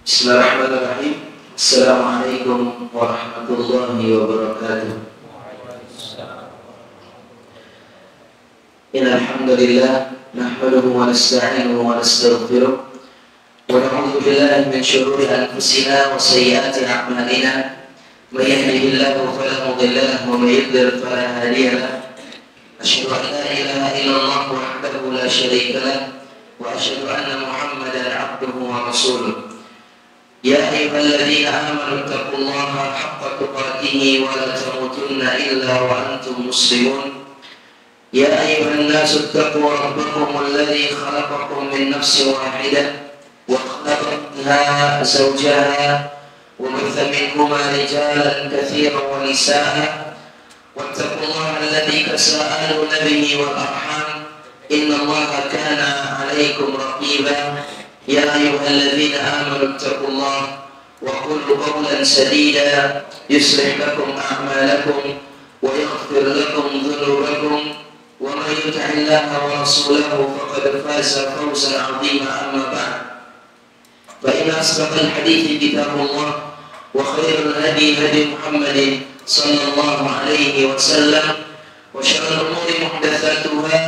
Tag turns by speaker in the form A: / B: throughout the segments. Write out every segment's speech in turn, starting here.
A: Bismillahirrahmanirrahim. Assalamualaikum warahmatullahi wabarakatuh. Innal hamdalillah nahmaduhu wa nasta'inuhu wa nastaghfiruh wa na'udzu billahi min shururi anfusina wa sayyiati a'malina. May yahdihillahu fala mudilla lahu wa may yudlil fala hadiya lahu. Asyhadu an la ilaha illallah wahdahu la syarika lahu wa asyhadu anna Muhammadan 'abduhu wa rasuluh. Ya ayyuhalladzina amanu taqullaha haqqa tuqatih wa la tamutunna illa wa antum muslimun. Ya ayyuhan nasu taqu rabbakum alladzi khalaqakum min nafsin wahidah wa khalaqa minha zawjaha wa batha minhuma rijalan katsiran wa nisaa'a wattaqullaha alladzi tasaaluna bihi wal arham innallaha kana 'alaykum raqiba. Ya ayyuhalladzina amanu taqullaha wa qulu qawlan sadida yuslih lakum a'malakum wa yaghfir lakum dhunubakum wa may yuti'illaha wa rasulahu faqad faza fawzan 'azima. Amma ba'd, fa inna asdaqal hadithi kitabullah wa khairal hadi hadi Muhammadin sallallahu alaihi wasallam wa syarrul umuri muhdatsatuha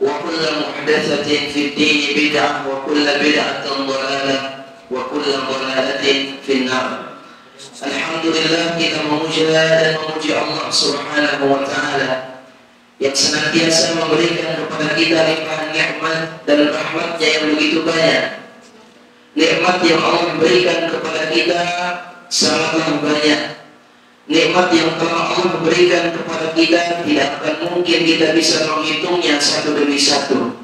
A: wa kullu muhdatsatin fid din bid'ah wa kullu bid'atin dhalalah wa kullu dhalalatin fin nar. Alhamdulillah, kita memuja dan memuji Allah Subhanahu wa taala yang senantiasa memberikan kepada kita limpahan nikmat dan rahmat-Nya yang begitu banyak. Nikmat yang Allah berikan kepada kita sangatlah banyak. Nikmat yang telah Allah berikan kepada kita tidak akan mungkin kita bisa menghitungnya satu demi satu.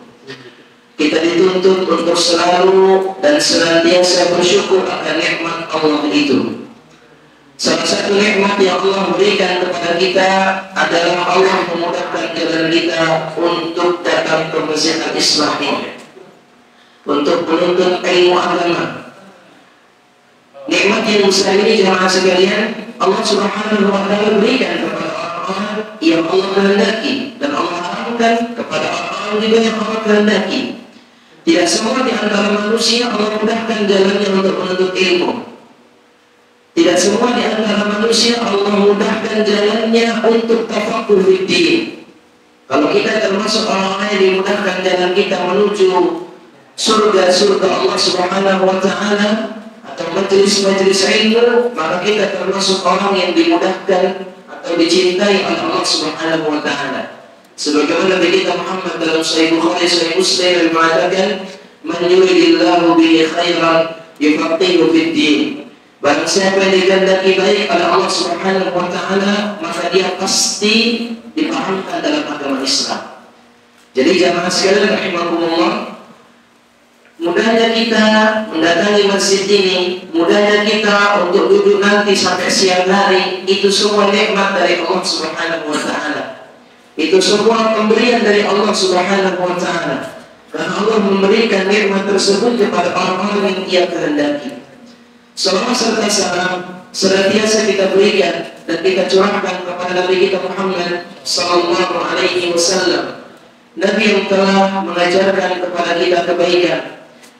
A: Kita dituntut untuk selalu dan senantiasa bersyukur akan nikmat Allah itu. Salah satu nikmat yang Allah berikan kepada kita adalah Allah memudahkan jalan kita untuk datang ke Masjid Al-Islam ini, untuk menuntut ilmu agama. Nikmat yang besar ini jemaah sekalian, Allah Subhanahu wa taala berikan kepada orang-orang yang Allah kehendaki, dan Allah haramkan kepada orang-orang juga yang Allah kehendaki. Tidak semua di antara manusia Allah mudahkan jalannya untuk menuntut ilmu. Tidak semua di antara manusia Allah mudahkan jalannya untuk tafaqquh fid din. Kalau kita termasuk orang-orang yang dimudahkan jalan kita menuju surga Allah Subhanahu wa taala atau majelis-majelis ilmu, maka kita termasuk orang yang dimudahkan atau dicintai oleh Allah Subhanahu wa taala. Sebagaimana Nabi kita Muhammad dalam Sahih Bukhari, Sahih Muslim mengatakan, "Man yuridillahu bihi khairan yufaqihu fid din." Barang siapa yang dikehendaki baik oleh Allah Subhanahu wa taala, maka dia pasti dipahamkan dalam agama Islam. Jadi jamaah sekalian rahimakumullah, mudahnya kita mendatangi masjid ini, mudahnya kita untuk duduk nanti sampai siang hari, itu semua nikmat dari Allah Subhanahu wa taala. Itu semua pemberian dari Allah Subhanahu wa taala. Karena Allah memberikan nikmat tersebut kepada orang-orang yang Ia kehendaki. Salawat serta salam senantiasa kita berikan dan kita curahkan kepada Nabi kita Muhammad sallallahu alaihi wasallam, Nabi yang telah mengajarkan kepada kita kebaikan,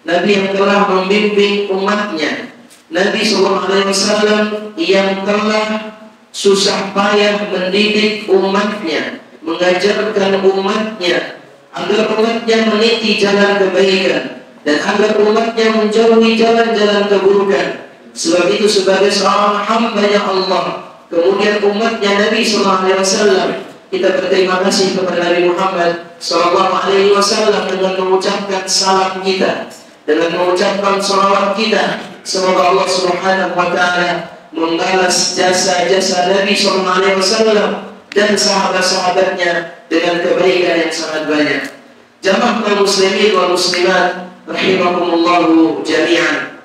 A: Nabi yang telah membimbing umatnya, Nabi sallallahu alaihi wasallam yang telah susah payah mendidik umatnya, mengajarkan umatnya agar umatnya meniti jalan kebaikan dan agar umatnya menjauhi jalan-jalan keburukan. Sebab itu sebagai seorang hamba-Nya Allah, kemudian umatnya Nabi sallallahu alaihi wasallam, kita berterima kasih kepada Nabi Muhammad sallallahu alaihi wasallam dengan mengucapkan salam kita, dengan mengucapkan salawat kita. Semoga Allah Subhanahu wa taala membalas jasa-jasa Nabi sallallahu alaihi wasallam dan sahabat-sahabatnya dengan kebaikan yang sangat banyak. Jamaah kaum muslimin wal muslimat rahimakumullahu jami'an.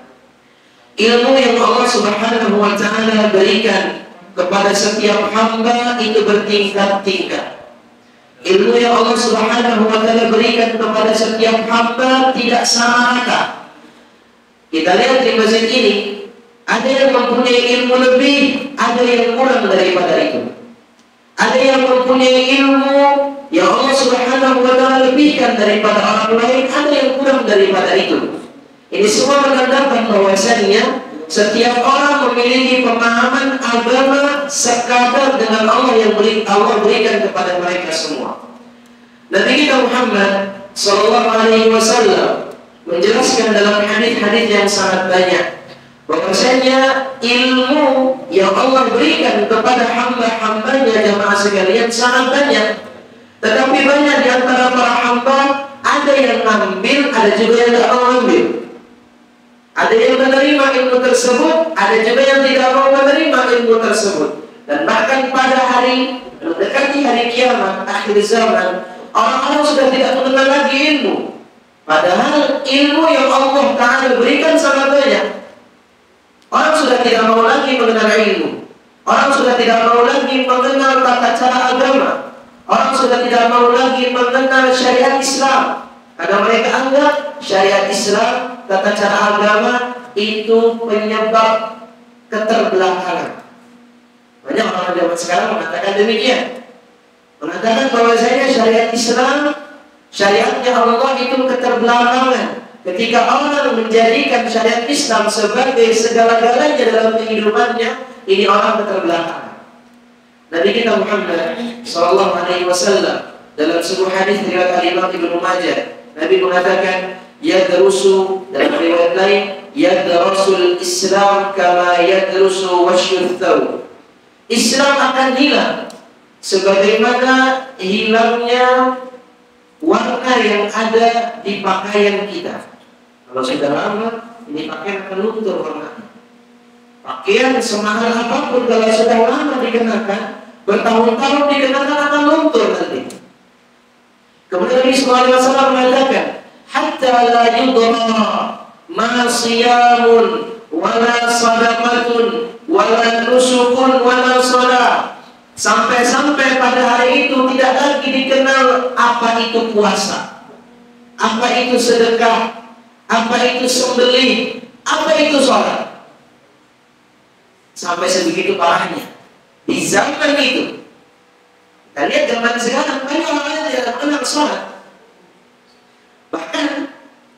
A: Ilmu yang Allah Subhanahu wa taala berikan kepada setiap hamba itu bertingkat-tingkat. Ilmu yang Allah Subhanahu wa taala berikan kepada setiap hamba tidak sama rata. Kita lihat di masjid ini, ada yang mempunyai ilmu lebih, ada yang kurang daripada itu. Ada yang mempunyai ilmu yang Allah Subhanahu wa taala lebihkan daripada orang lain, ada yang kurang daripada itu. Ini semua menandakan bahwasannya setiap orang memiliki pemahaman agama sekadar dengan Allah yang Allah berikan kepada mereka semua. Nabi kita Muhammad Sallallahu Alaihi Wasallam menjelaskan dalam hadis-hadis yang sangat banyak bahwasanya ilmu yang Allah berikan kepada hamba-hambanya jamaah sekalian sangat banyak. Tetapi banyak di antara para hamba ada yang ngambil, ada juga yang tidak mau ambil. Ada yang menerima ilmu tersebut, ada juga yang tidak mau menerima ilmu tersebut. Dan bahkan pada hari mendekati hari kiamat, akhir zaman, orang-orang sudah tidak mengenal lagi ilmu. Padahal ilmu yang Allah Ta'ala berikan sangat banyak. Orang sudah tidak mau lagi mengenal ilmu. Orang sudah tidak mau lagi mengenal tata cara agama. Orang sudah tidak mau lagi mengenal syariat Islam. Karena mereka anggap syariat Islam, tata cara agama itu penyebab keterbelakangan. Banyak orang zaman sekarang mengatakan demikian. Mengatakan bahwasanya syariat Islam, syariatnya Allah itu keterbelakangan. Ketika orang menjadikan syariat Islam sebagai segala-galanya dalam kehidupannya, ini orang keterbelakangan. Nabi kita Muhammad Sallallahu Alaihi Wasallam dalam sebuah hadis riwayat Imam Ibnu Majah, Nabi mengatakan, yadrusu, dalam riwayat lain, yadrusul Islam kama yadrusu wasyul thawb. Islam akan hilang sebagaimana hilangnya warna yang ada di pakaian kita. Kalau sudah lama, ini pakaian akan luntur warnanya. Pakaian semahal apapun kalau sudah lama dikenakan, bertahun-tahun dikenakan akan luntur nanti. Kemudian Nabi SAW mengatakan, hatta la yudra ma siyamun wala sadaqatun wala nusukun wala shalah. Sampai-sampai pada hari itu tidak lagi dikenal apa itu puasa, apa itu sedekah, apa itu sembelih, apa itu sholat. Sampai sebegitu parahnya di zaman itu. Dan lihat zaman sekarang banyak orang yang tidak mengenal sholat. Bahkan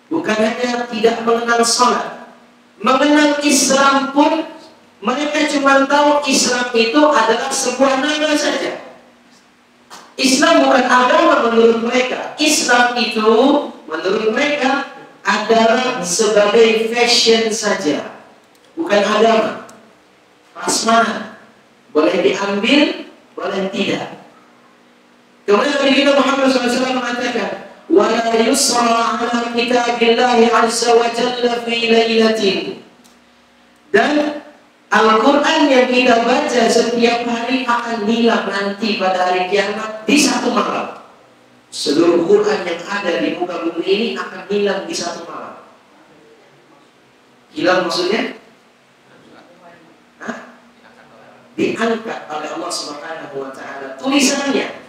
A: bukan hanya tidak mengenal sholat, mengenal Islam pun mereka cuma tahu Islam itu adalah sebuah nama saja. Islam bukan agama menurut mereka. Islam itu menurut mereka adalah sebagai fashion saja, bukan agama. Prasmanan, boleh diambil, boleh tidak. Kemudian Nabi kita Muhammad SAW mengatakan, wala yusra ala kitabillahi azza wa jalla fi lailatin. Dan Al-Quran yang kita baca setiap hari akan hilang nanti pada hari kiamat di satu malam. Seluruh Quran yang ada di muka bumi ini akan hilang di satu malam. Hilang maksudnya? Hah? Diangkat oleh Allah Subhanahu wa Ta'ala tulisannya.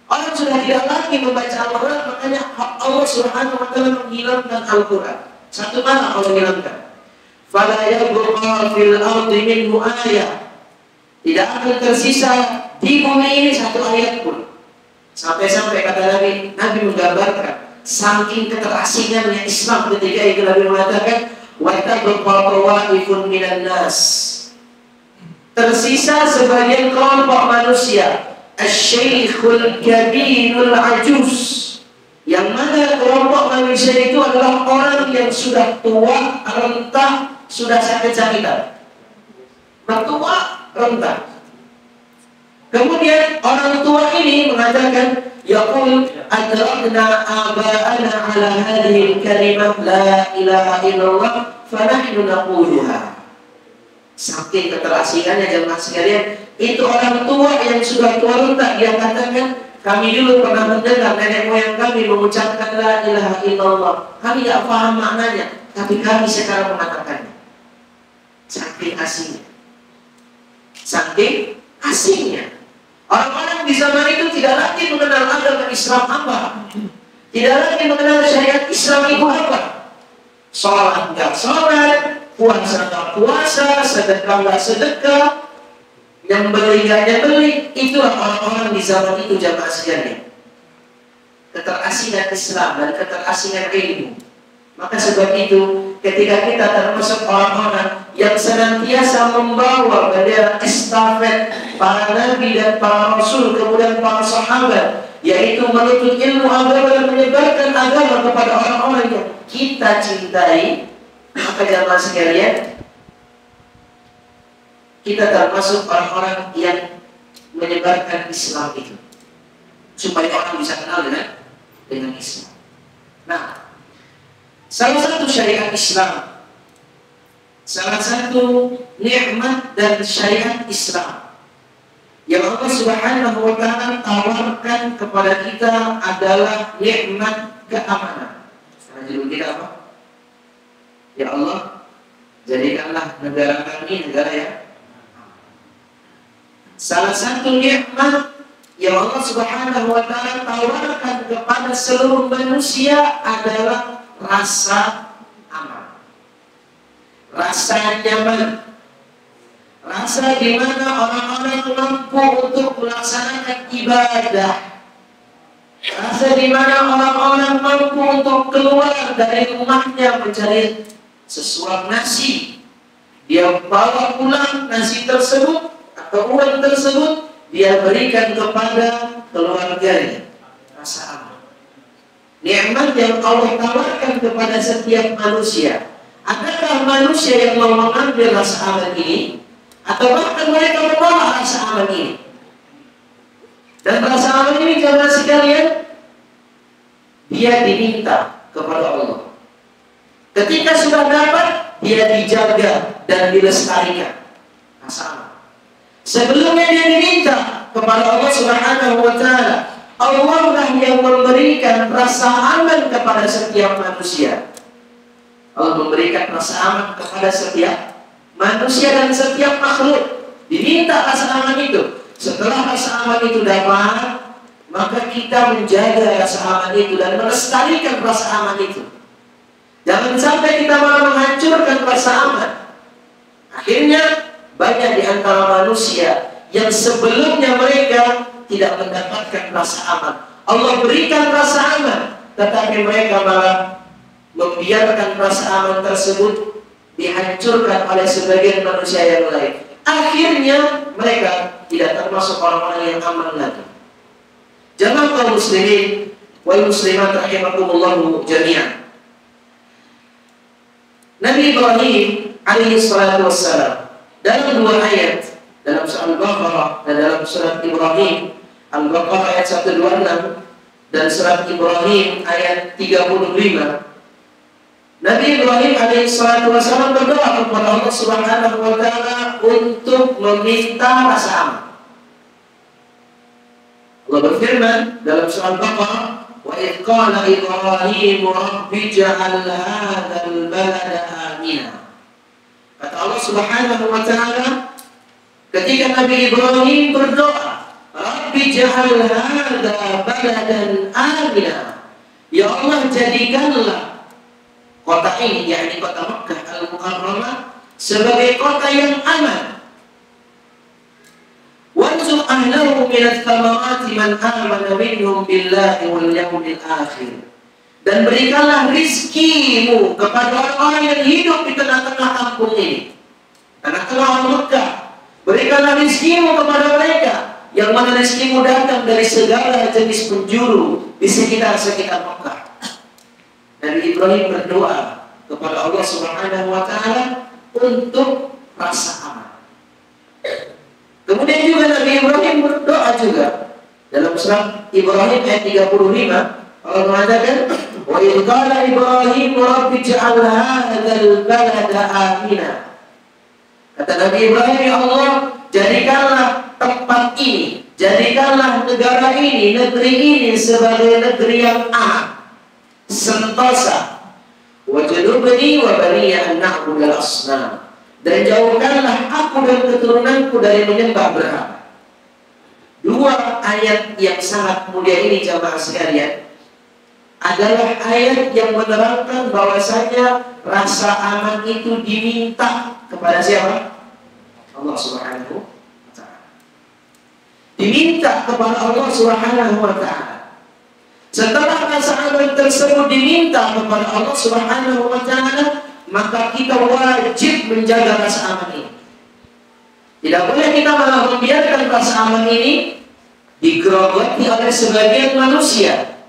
A: Orang sudah tidak lagi membaca Al-Quran, makanya Allah Subhanahu wa Ta'ala menghilangkan Al-Quran. Satu malam Allah hilangkan. Fala yabqa fil ardi minhu ayah. Tidak akan tersisa di bumi ini satu ayat pun. Sampai-sampai kata Nabi menggambarkan saking keterasingannya Islam ketika itu Nabi mengatakan wa tabqa tawaifun minan nas. Tersisa sebagian kelompok manusia, Asy-Syaikhul Kabirul Ajuz, yang mana kelompok manusia itu adalah orang yang sudah tua, rentah, sudah sakit-sakitan. Mertua, rentah. Kemudian orang tua ini mengatakan, yaqul adrakna aba'ana ala hadhihi kalimah la ilaha illallah fa nahnu naquluha. Saking keterasingannya jemaah sekalian, itu orang tua yang sudah tua renta, dia katakan, kami dulu pernah mendengar nenek moyang kami mengucapkan la ilaha illallah. Kami tidak paham maknanya, tapi kami sekarang mengatakannya. Saking asingnya. Saking asingnya. Orang-orang di zaman itu tidak lagi mengenal agama Islam apa. Tidak lagi mengenal syariat Islam itu apa. Sholat enggak sholat, puasa enggak puasa, sedekah enggak sedekah, nyembeli enggak nyembeli. Itulah orang-orang di zaman itu jamaah sekalian. Keterasingan Islam dan keterasingan ilmu. Maka sebab itu ketika kita termasuk orang-orang yang senantiasa membawa bendera estafet para nabi dan para rasul, kemudian para sahabat, yaitu menuntut ilmu agama dan menyebarkan agama kepada orang-orang yang kita cintai, maka jamaah sekalian, kita termasuk orang-orang yang menyebarkan Islam itu, supaya orang bisa kenal dengan Islam. Nah, salah satu syariat Islam, salah satu nikmat dan syariat Islam yang Allah Subhanahu wa Ta'ala tawarkan kepada kita adalah nikmat keamanan. Sekarang judul kita apa? Ya Allah, jadikanlah negara kami negara yang salah satu nikmat yang Allah Subhanahu wa Ta'ala tawarkan kepada seluruh manusia adalah rasa aman, rasa nyaman, rasa di mana orang-orang mampu untuk melaksanakan ibadah, rasa di mana orang-orang mampu untuk keluar dari rumahnya mencari sesuap nasi, dia bawa pulang nasi tersebut atau uang tersebut, dia berikan kepada keluarganya. Rasa aman, nikmat yang Allah tawarkan kepada setiap manusia. Adakah manusia yang mau mengambil rasa aman ini, atau bahkan mereka menolak rasa aman ini? Dan rasa aman ini, jemaah sekalian, dia diminta kepada Allah. Ketika sudah dapat, dia dijaga dan dilestarikan. Rasa aman. Sebelumnya dia diminta kepada Allah Subhanahu wa Ta'ala. Allah lah yang memberikan rasa aman kepada setiap manusia. Allah memberikan rasa aman kepada setiap manusia dan setiap makhluk. Diminta rasa aman itu. Setelah rasa aman itu dapat, maka kita menjaga rasa aman itu dan melestarikan rasa aman itu. Jangan sampai kita malah menghancurkan rasa aman. Akhirnya banyak di antara manusia yang sebelumnya mereka tidak mendapatkan rasa aman. Allah berikan rasa aman, tetapi mereka malah membiarkan rasa aman tersebut dihancurkan oleh sebagian manusia yang lain. Akhirnya mereka tidak termasuk orang-orang yang aman lagi. Jamaah kaum muslimin wal muslimat rahimakumullah jami'an. Nabi Ibrahim alaihi salatu wassalam dalam dua ayat, dalam surat Al-Baqarah dan dalam surat Ibrahim, Al-Baqarah ayat 126 dan surat Ibrahim ayat 35, Nabi Ibrahim alaihissalatu wassalam berdoa kepada Allah Subhanahu wa Ta'ala untuk meminta rasa aman. Allah berfirman dalam surat Al-Baqarah, wa idh qala Ibrahim rabbi ja'al hadzal balada amina. Kata Allah Subhanahu wa Ta'ala ketika Nabi Ibrahim berdoa, Rabbi ja'al hadza baladan amina. Ya Allah, jadikanlah kota ini, yakni kota Makkah Al-Mukarramah, sebagai kota yang aman. Warzuq ahlahu minats thamarati man amana minhum billahi wal yawmil akhir. Dan berikanlah rizkimu kepada orang-orang yang hidup di tengah-tengah kampung ini, tengah-tengah orang Mekah. Berikanlah rizkimu kepada mereka, yang mana rizkimu datang dari segala jenis penjuru di sekitar Mekah. Nabi Ibrahim berdoa kepada Allah Subhanahu wa Ta'ala untuk rasa aman. Kemudian juga Nabi Ibrahim berdoa juga dalam surat Ibrahim ayat 35. Allah mengatakan, wa idh qala Ibrahim rabbi ij'al hadzal balada amina. Kata Nabi Ibrahim, ya Allah, jadikanlah tempat ini, jadikanlah negara ini, negeri ini sebagai negeri yang aman, sentosa. Wajnubni wa baniya an na'budal asnam. Dan jauhkanlah aku dan keturunanku dari menyembah berhala. Dua ayat yang sangat mulia ini, jamaah sekalian, adalah ayat yang menerangkan bahwasanya rasa aman itu diminta kepada siapa? Allah Subhanahu wa Ta'ala. Diminta kepada Allah Subhanahu wa Ta'ala. Setelah rasa aman tersebut diminta kepada Allah Subhanahu wa Ta'ala, maka kita wajib menjaga rasa aman ini. Tidak boleh kita malah membiarkan rasa aman ini digerogoti oleh sebagian manusia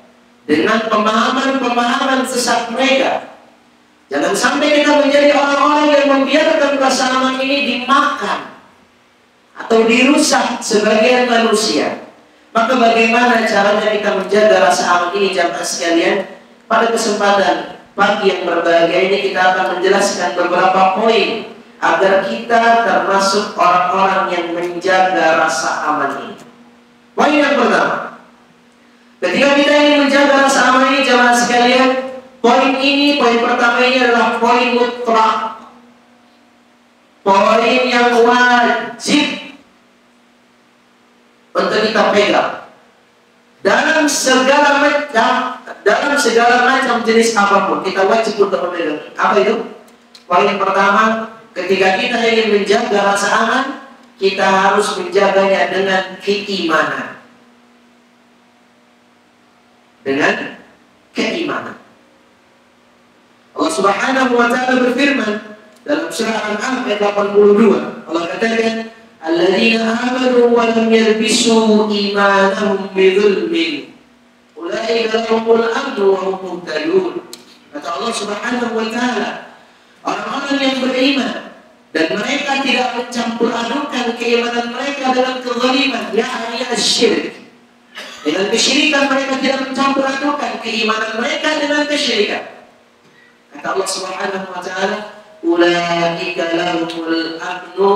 A: dengan pemahaman-pemahaman sesat mereka. Jangan sampai kita menjadi orang-orang yang membiarkan rasa aman ini dimakan atau dirusak sebagian manusia. Maka bagaimana caranya kita menjaga rasa aman ini, jamaah sekalian? Pada kesempatan pagi yang berbahagia ini kita akan menjelaskan beberapa poin agar kita termasuk orang-orang yang menjaga rasa aman ini. Poin yang pertama, ketika kita ingin menjaga rasa aman ini, jamaah sekalian, poin pertama ini adalah poin mutlak, poin yang wajib untuk kita pegang dalam segala macam jenis apapun. Kita wajib untuk memegang. Apa itu? Poin yang pertama, ketika kita ingin menjaga rasa aman, kita harus menjaganya dengan keimanan. Dengan keimanan. Allah Subhanahu wa ta'ala berfirman dalam surah Al-An'am ayat 82. Allah katakan, "Alladzina amanu wa lam yalbisu imanahum bidzulmin, ulaika lahumul amnu wa hum muhtadun." Kata Allah Subhanahu wa ta'ala, orang-orang yang beriman dan mereka tidak mencampur adukan keimanan mereka dengan kezaliman, yakni asyirik. Dengan kesyirikan mereka tidak mencampur adukan keimanan mereka dengan kesyirikan. Kata Allah Subhanahu wa ta'ala, ulaika lahumul amnu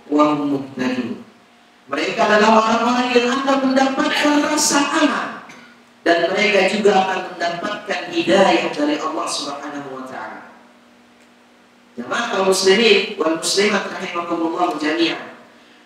A: wa hum muhtadun. Mereka adalah orang-orang yang akan mendapatkan rasa aman dan mereka juga akan mendapatkan hidayah dari Allah Subhanahu wa ta'ala. Jemaah kaum muslimin wal muslimat rahimakumullah jami'an.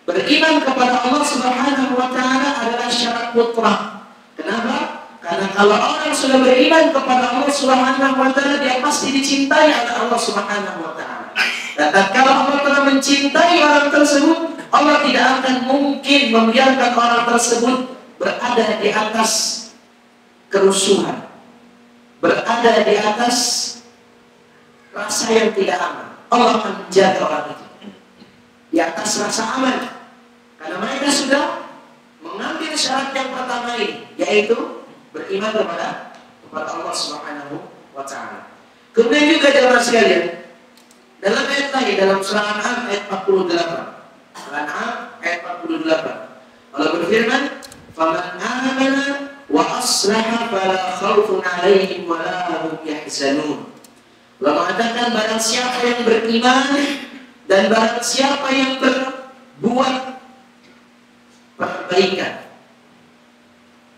A: Beriman kepada Allah Subhanahu wa ta'ala adalah syarat mutlak. Kenapa? Karena kalau orang sudah beriman kepada Allah Subhanahu wa ta'ala, dia pasti dicintai oleh Allah Subhanahu wa ta'ala. Dan kalau Allah telah mencintai orang tersebut, Allah tidak akan mungkin membiarkan orang tersebut berada di atas kerusuhan, berada di atas rasa yang tidak aman. Allah akan menjaga orang itu di atas rasa aman, karena mereka sudah mengambil syarat yang pertama ini, yaitu beriman kepada Allah Subhanahu wa ta'ala. Kemudian juga jemaah sekalian, dalam ayat lain dalam surah Al-An'am ayat 48. Al-An'am ayat 48. Allah berfirman, "Faman amana wa aslaha fala khaufun 'alaihim wa la hum yahzanun." Allah mengatakan, barang siapa yang beriman dan barang siapa yang berbuat perbaikan.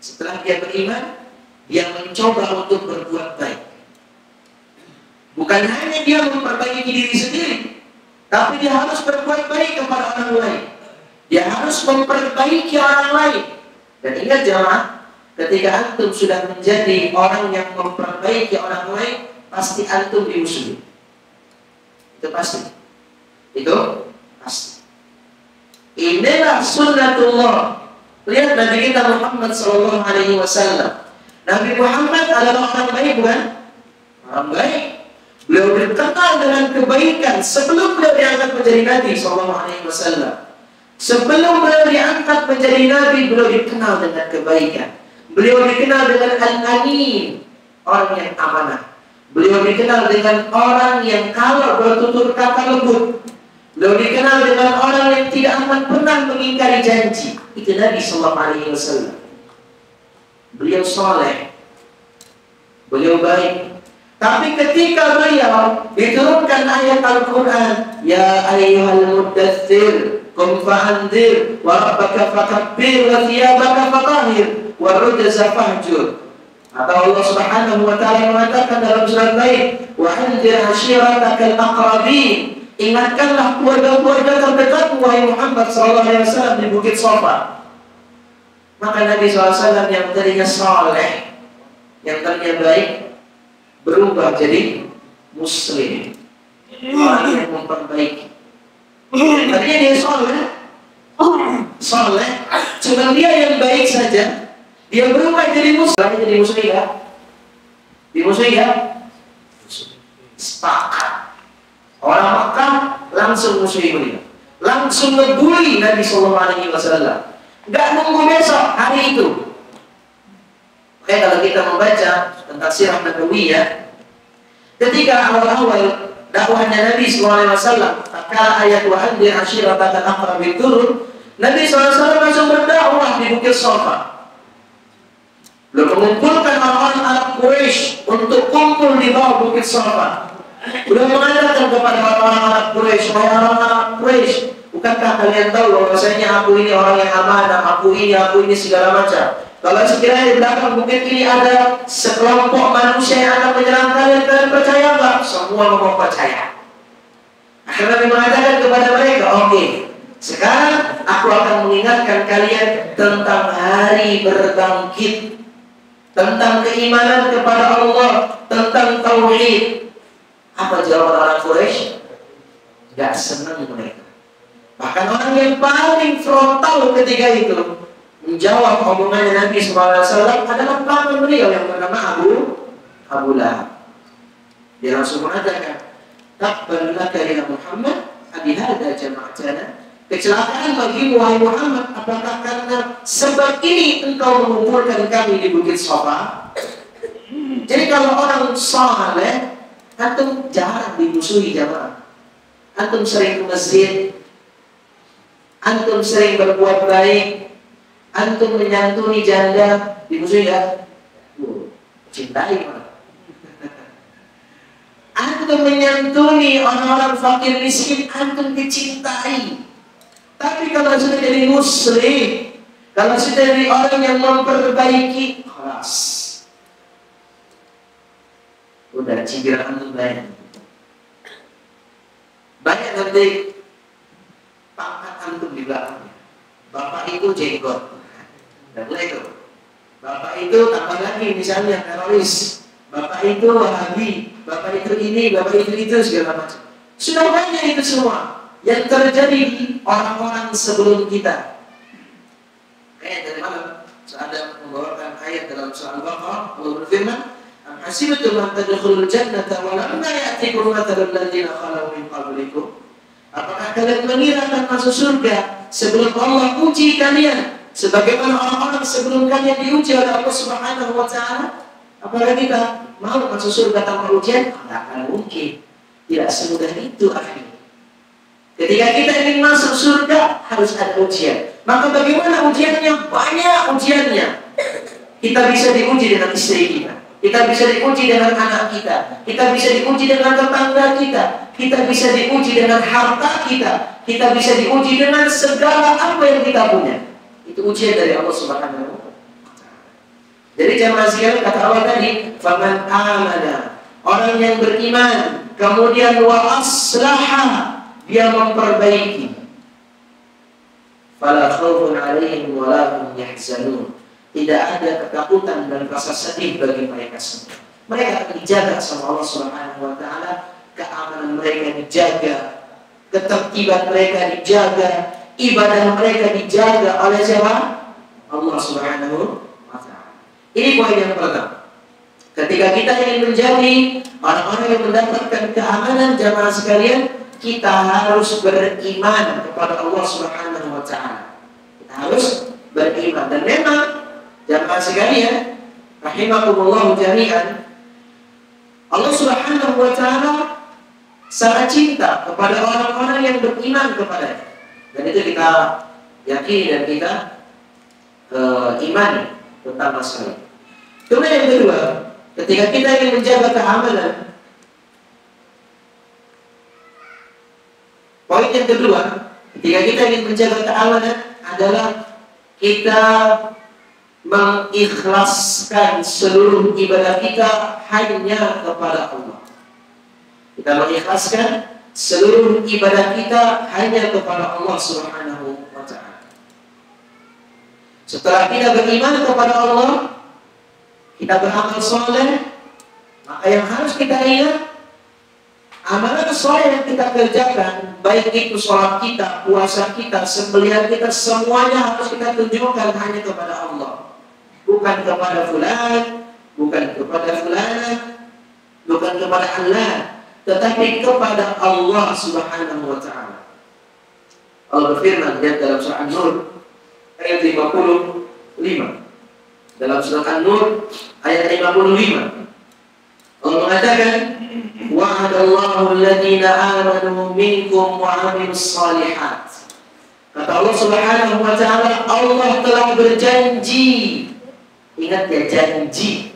A: Setelah dia beriman, dia mencoba untuk berbuat baik. Bukan hanya dia memperbaiki diri sendiri, tapi dia harus berbuat baik kepada orang lain. Dia harus memperbaiki orang lain. Dan ingat jemaah, ketika antum sudah menjadi orang yang memperbaiki orang lain, pasti antum dimusuhi. Itu pasti. Itu pasti. Inilah sunnatullah. Lihat Nabi kita Muhammad SAW. Nabi Muhammad adalah orang baik, bukan? Orang baik. Beliau terkenal dengan kebaikan sebelum beliau diangkat menjadi Nabi SAW. Sebelum beliau diangkat menjadi Nabi, beliau dikenal dengan kebaikan. Beliau dikenal dengan al-amin, orang yang amanah. Beliau dikenal dengan orang yang kalau bertutur kata lembut. Beliau dikenal dengan orang yang tidak akan pernah mengingkari janji. Itu Nabi SAW. Beliau soleh, beliau baik. Tapi ketika beliau diturunkan ayat Al-Quran, Ya ayyuhal muddathir, qum fa'anzir, wa rabbaka fakabbir, wa thiyabaka fatahhir, wa rujza fahjur. Atau Allah Subhanahu wa ta'ala mengatakan dalam surat lain, wa anzir ashiratakal aqrabin. Ingatkanlah keluarga-keluarga terdekatmu, wahai Muhammad SAW, di Bukit Safa. Maka Nabi SAW yang tadinya saleh, yang tadinya baik, berubah jadi muslim, orang yang memperbaiki. Tadinya dia saleh, cuma dia yang baik saja, dia berubah jadi muslim. Jadi muslim ya, di muslim ya, sepakat.
B: Orang Makkah langsung musuhi beliau, langsung ngebully Nabi SAW. Gak nunggu besok, hari itu. Oke, kalau kita membaca tentang sirah Nabawiyah, ketika awal-awal dakwahnya Nabi SAW, tatkala ayat wa anzir ashiratakal aqrabin turun, Nabi SAW langsung berdakwah di Bukit Safa. Beliau mengumpulkan orang-orang Arab Quraisy untuk kumpul di bawah Bukit Safa. Beliau mengatakan kepada orang-orang Arab Quraisy, wahai orang Arab Quraisy, bukankah kalian tahu bahwasanya aku ini orang yang amanah, aku ini segala macam. Kalau sekiranya di belakang bukit ini ada sekelompok manusia yang akan menyerang kalian, kalian percaya enggak? Semua ngomong percaya. Akhirnya Nabi mengatakan kepada mereka, oke, sekarang aku akan mengingatkan kalian tentang hari berbangkit, tentang keimanan kepada Allah, tentang tauhid. Apa jawaban orang Quraisy? Gak senang mereka. Bahkan orang yang paling frontal ketika itu menjawab omongannya Nabi SAW adalah paman beliau yang bernama Abu Lahab. Dia langsung mengatakan, "Tabban laka ya Muhammad, abihada jama'atana." Kecelakaan bagimu wahai Muhammad, apakah karena sebab ini engkau mengumpulkan kami di Bukit Safa? Jadi kalau orang saleh, antum jarang dimusuhi jamaah. Antum sering ke masjid, antum sering berbuat baik, antum menyantuni janda, dimusuhi ya? Cintai malah. Antum menyantuni orang-orang fakir miskin, antum dicintai. Tapi kalau sudah jadi muslim, kalau sudah jadi orang yang memperbaiki, keras. Udah cibiran antum banyak. Banyak nanti pangkat antum di belakangnya. Bapak itu jenggot. Dan boleh itu. Bapak itu tambah lagi misalnya teroris. Bapak itu wahabi. Bapak itu ini, bapak itu segala macam. Sudah banyak itu semua yang terjadi di orang-orang sebelum kita. Kayak dari malam ada membawakan ayat dalam surah Al-Baqarah, Allah berfirman, "Hasibtum an tadkhulul jannata wa lam ya'tikum mathalul ladzina khalu min qablikum." Apakah kalian mengira akan masuk surga sebelum Allah uji kalian sebagaimana orang-orang sebelum kalian diuji oleh Allah Subhanahu wa taala? Apakah kita mau masuk surga tanpa ujian? Tidak akan mungkin. Tidak semudah itu akhirnya. Ketika kita ingin masuk surga harus ada ujian. Maka bagaimana ujiannya? Banyak ujiannya. Kita bisa diuji dengan istri kita. Kita bisa diuji dengan anak kita. Kita bisa diuji dengan tetangga kita. Kita bisa diuji dengan harta kita. Kita bisa diuji dengan segala apa yang kita punya. Itu ujian dari Allah Subhanahu wa taala. Jadi jamaah sekalian, kata Allah tadi, "Faman amana", orang yang beriman, kemudian wa aslaha, dia memperbaiki, fala khaufun 'alaihim wa la hum yahzanun. Tidak ada ketakutan dan rasa sedih bagi mereka semua. Mereka akan dijaga sama Allah Subhanahu wa taala, keamanan mereka dijaga, ketertiban mereka dijaga, ibadah mereka dijaga oleh siapa? Allah Subhanahu wa taala. Ini poin yang pertama. Ketika kita ingin menjadi orang-orang yang mendapatkan keamanan jamaah sekalian, kita harus beriman kepada Allah Subhanahu wa taala. Kita harus beriman, dan memang jamaah sekalian rahimakumullah jami'an, Allah Subhanahu wa taala sangat cinta kepada orang-orang yang beriman kepadanya. Dan itu kita yakini dan kita imani pertama sekali. Kemudian yang kedua, ketika kita ingin menjaga keamanan, poin yang kedua, ketika kita ingin menjaga keamanan adalah kita mengikhlaskan seluruh ibadah kita hanya kepada Allah. Kita mengikhlaskan seluruh ibadah kita hanya kepada Allah Subhanahu wa taala. Setelah kita beriman kepada Allah, kita beramal soleh, maka yang harus kita ingat, amalan soleh yang kita kerjakan, baik itu sholat kita, puasa kita, sembelihan kita, semuanya harus kita tunjukkan hanya kepada Allah, bukan kepada fulan, bukan kepada fulana, bukan kepada Allah, tetapi kepada Allah Subhanahu wa taala. Allah berfirman dalam surah An-Nur ayat 55. Dalam surah An-Nur ayat 55. Allah mengatakan, wa'adallahu alladhina amanu minkum wa 'amilus shalihat. Kata Allah Subhanahu wa taala, Allah telah berjanji. Ingat ya, janji.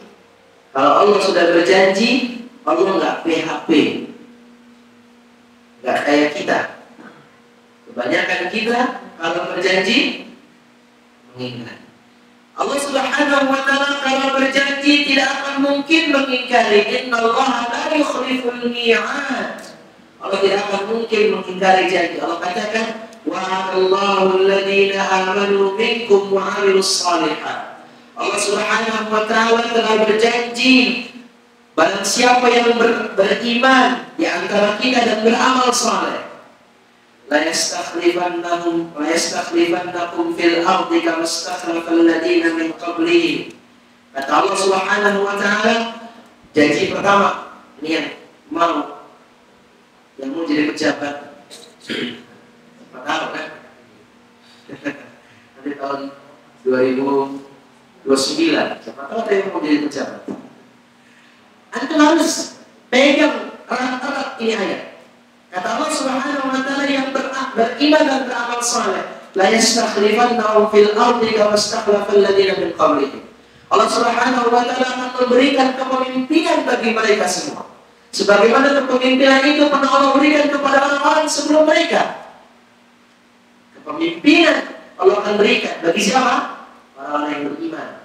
B: Kalau Allah sudah berjanji, Allah nggak PHP. Nggak kayak kita. Kebanyakan kita kalau berjanji mengingat. Allah Subhanahu wa taala kalau berjanji tidak akan mungkin mengingkari. Innallaha la yukhliful mi'ad. Allah tidak akan mungkin mengingkari janji. Allah katakan, wa'adallahu alladhina amanu minkum wa 'amilus shalihat. Allah Subhanahu wa taala telah berjanji, barang siapa yang beriman di antara kita dan beramal saleh, la yastakhlifannakum fil ardi kama istakhlafal ladina min qablihim. Kata Allah Subhanahu wa taala, janji pertama, ini yang mau jadi pejabat. Siapa tahu kan? Nanti tahun 2029, siapa tahu ada yang mau jadi pejabat. Anda harus pegang erat-erat ini ayat. Kata Allah Subhanahu wa taala, yang beriman dan beramal saleh, la yastakhlifannahum fil ardi kama istakhlafal ladina min qablihim. Allah Subhanahu wa taala akan memberikan kepemimpinan bagi mereka semua. Sebagaimana kepemimpinan itu pernah Allah berikan kepada orang-orang sebelum mereka. Kepemimpinan Allah akan berikan bagi siapa? Orang-orang yang beriman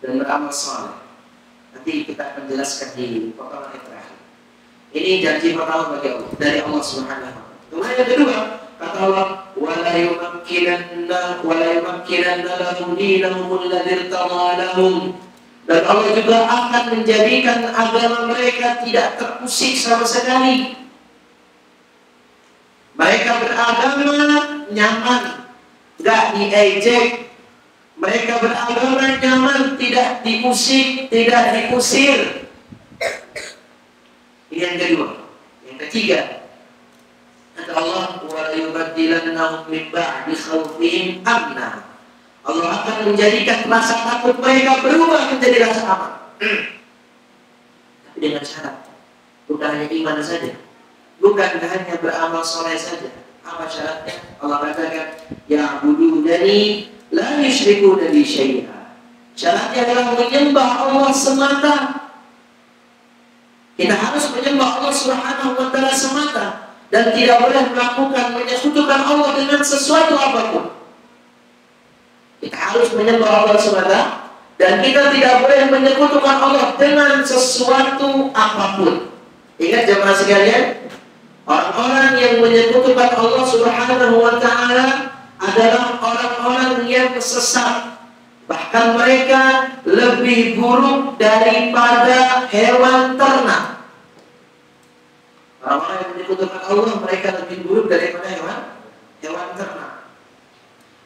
B: dan beramal saleh. Nanti kita akan jelaskan di potongan yang terakhir. Ini janji pertama bagi Allah dari Allah Subhanahu wa taala. Kemudian yang kedua, kata Allah, wala yumakkinanna lahum dinahum alladzi irtadha lahum. Dan Allah juga akan menjadikan agama mereka tidak terusik sama sekali. Mereka beragama nyaman, nggak diejek. Mereka beragama nyaman, tidak diusik, tidak diusir. Ini yang kedua. Yang ketiga, kata Allah, wa yubaddilannahum min ba'di khawfihim amna. Allah akan menjadikan rasa takut mereka berubah menjadi rasa aman. Tapi dengan syarat, bukan hanya iman saja, bukan hanya beramal soleh saja. Apa syaratnya? Allah katakan, ya'budunani la yusyrikuna bi syai'a. Syaratnya adalah menyembah Allah semata. Kita harus menyembah Allah Subhanahu wa taala semata dan tidak boleh melakukan menyekutukan Allah dengan sesuatu apapun. Kita harus menyembah Allah semata dan kita tidak boleh menyekutukan Allah dengan sesuatu apapun. Ingat jemaah sekalian, orang-orang yang menyekutukan Allah Subhanahu wa taala adalah orang-orang yang sesat. Bahkan mereka lebih buruk daripada hewan ternak. Orang-orang yang menyekutukan Allah, mereka lebih buruk daripada hewan ternak.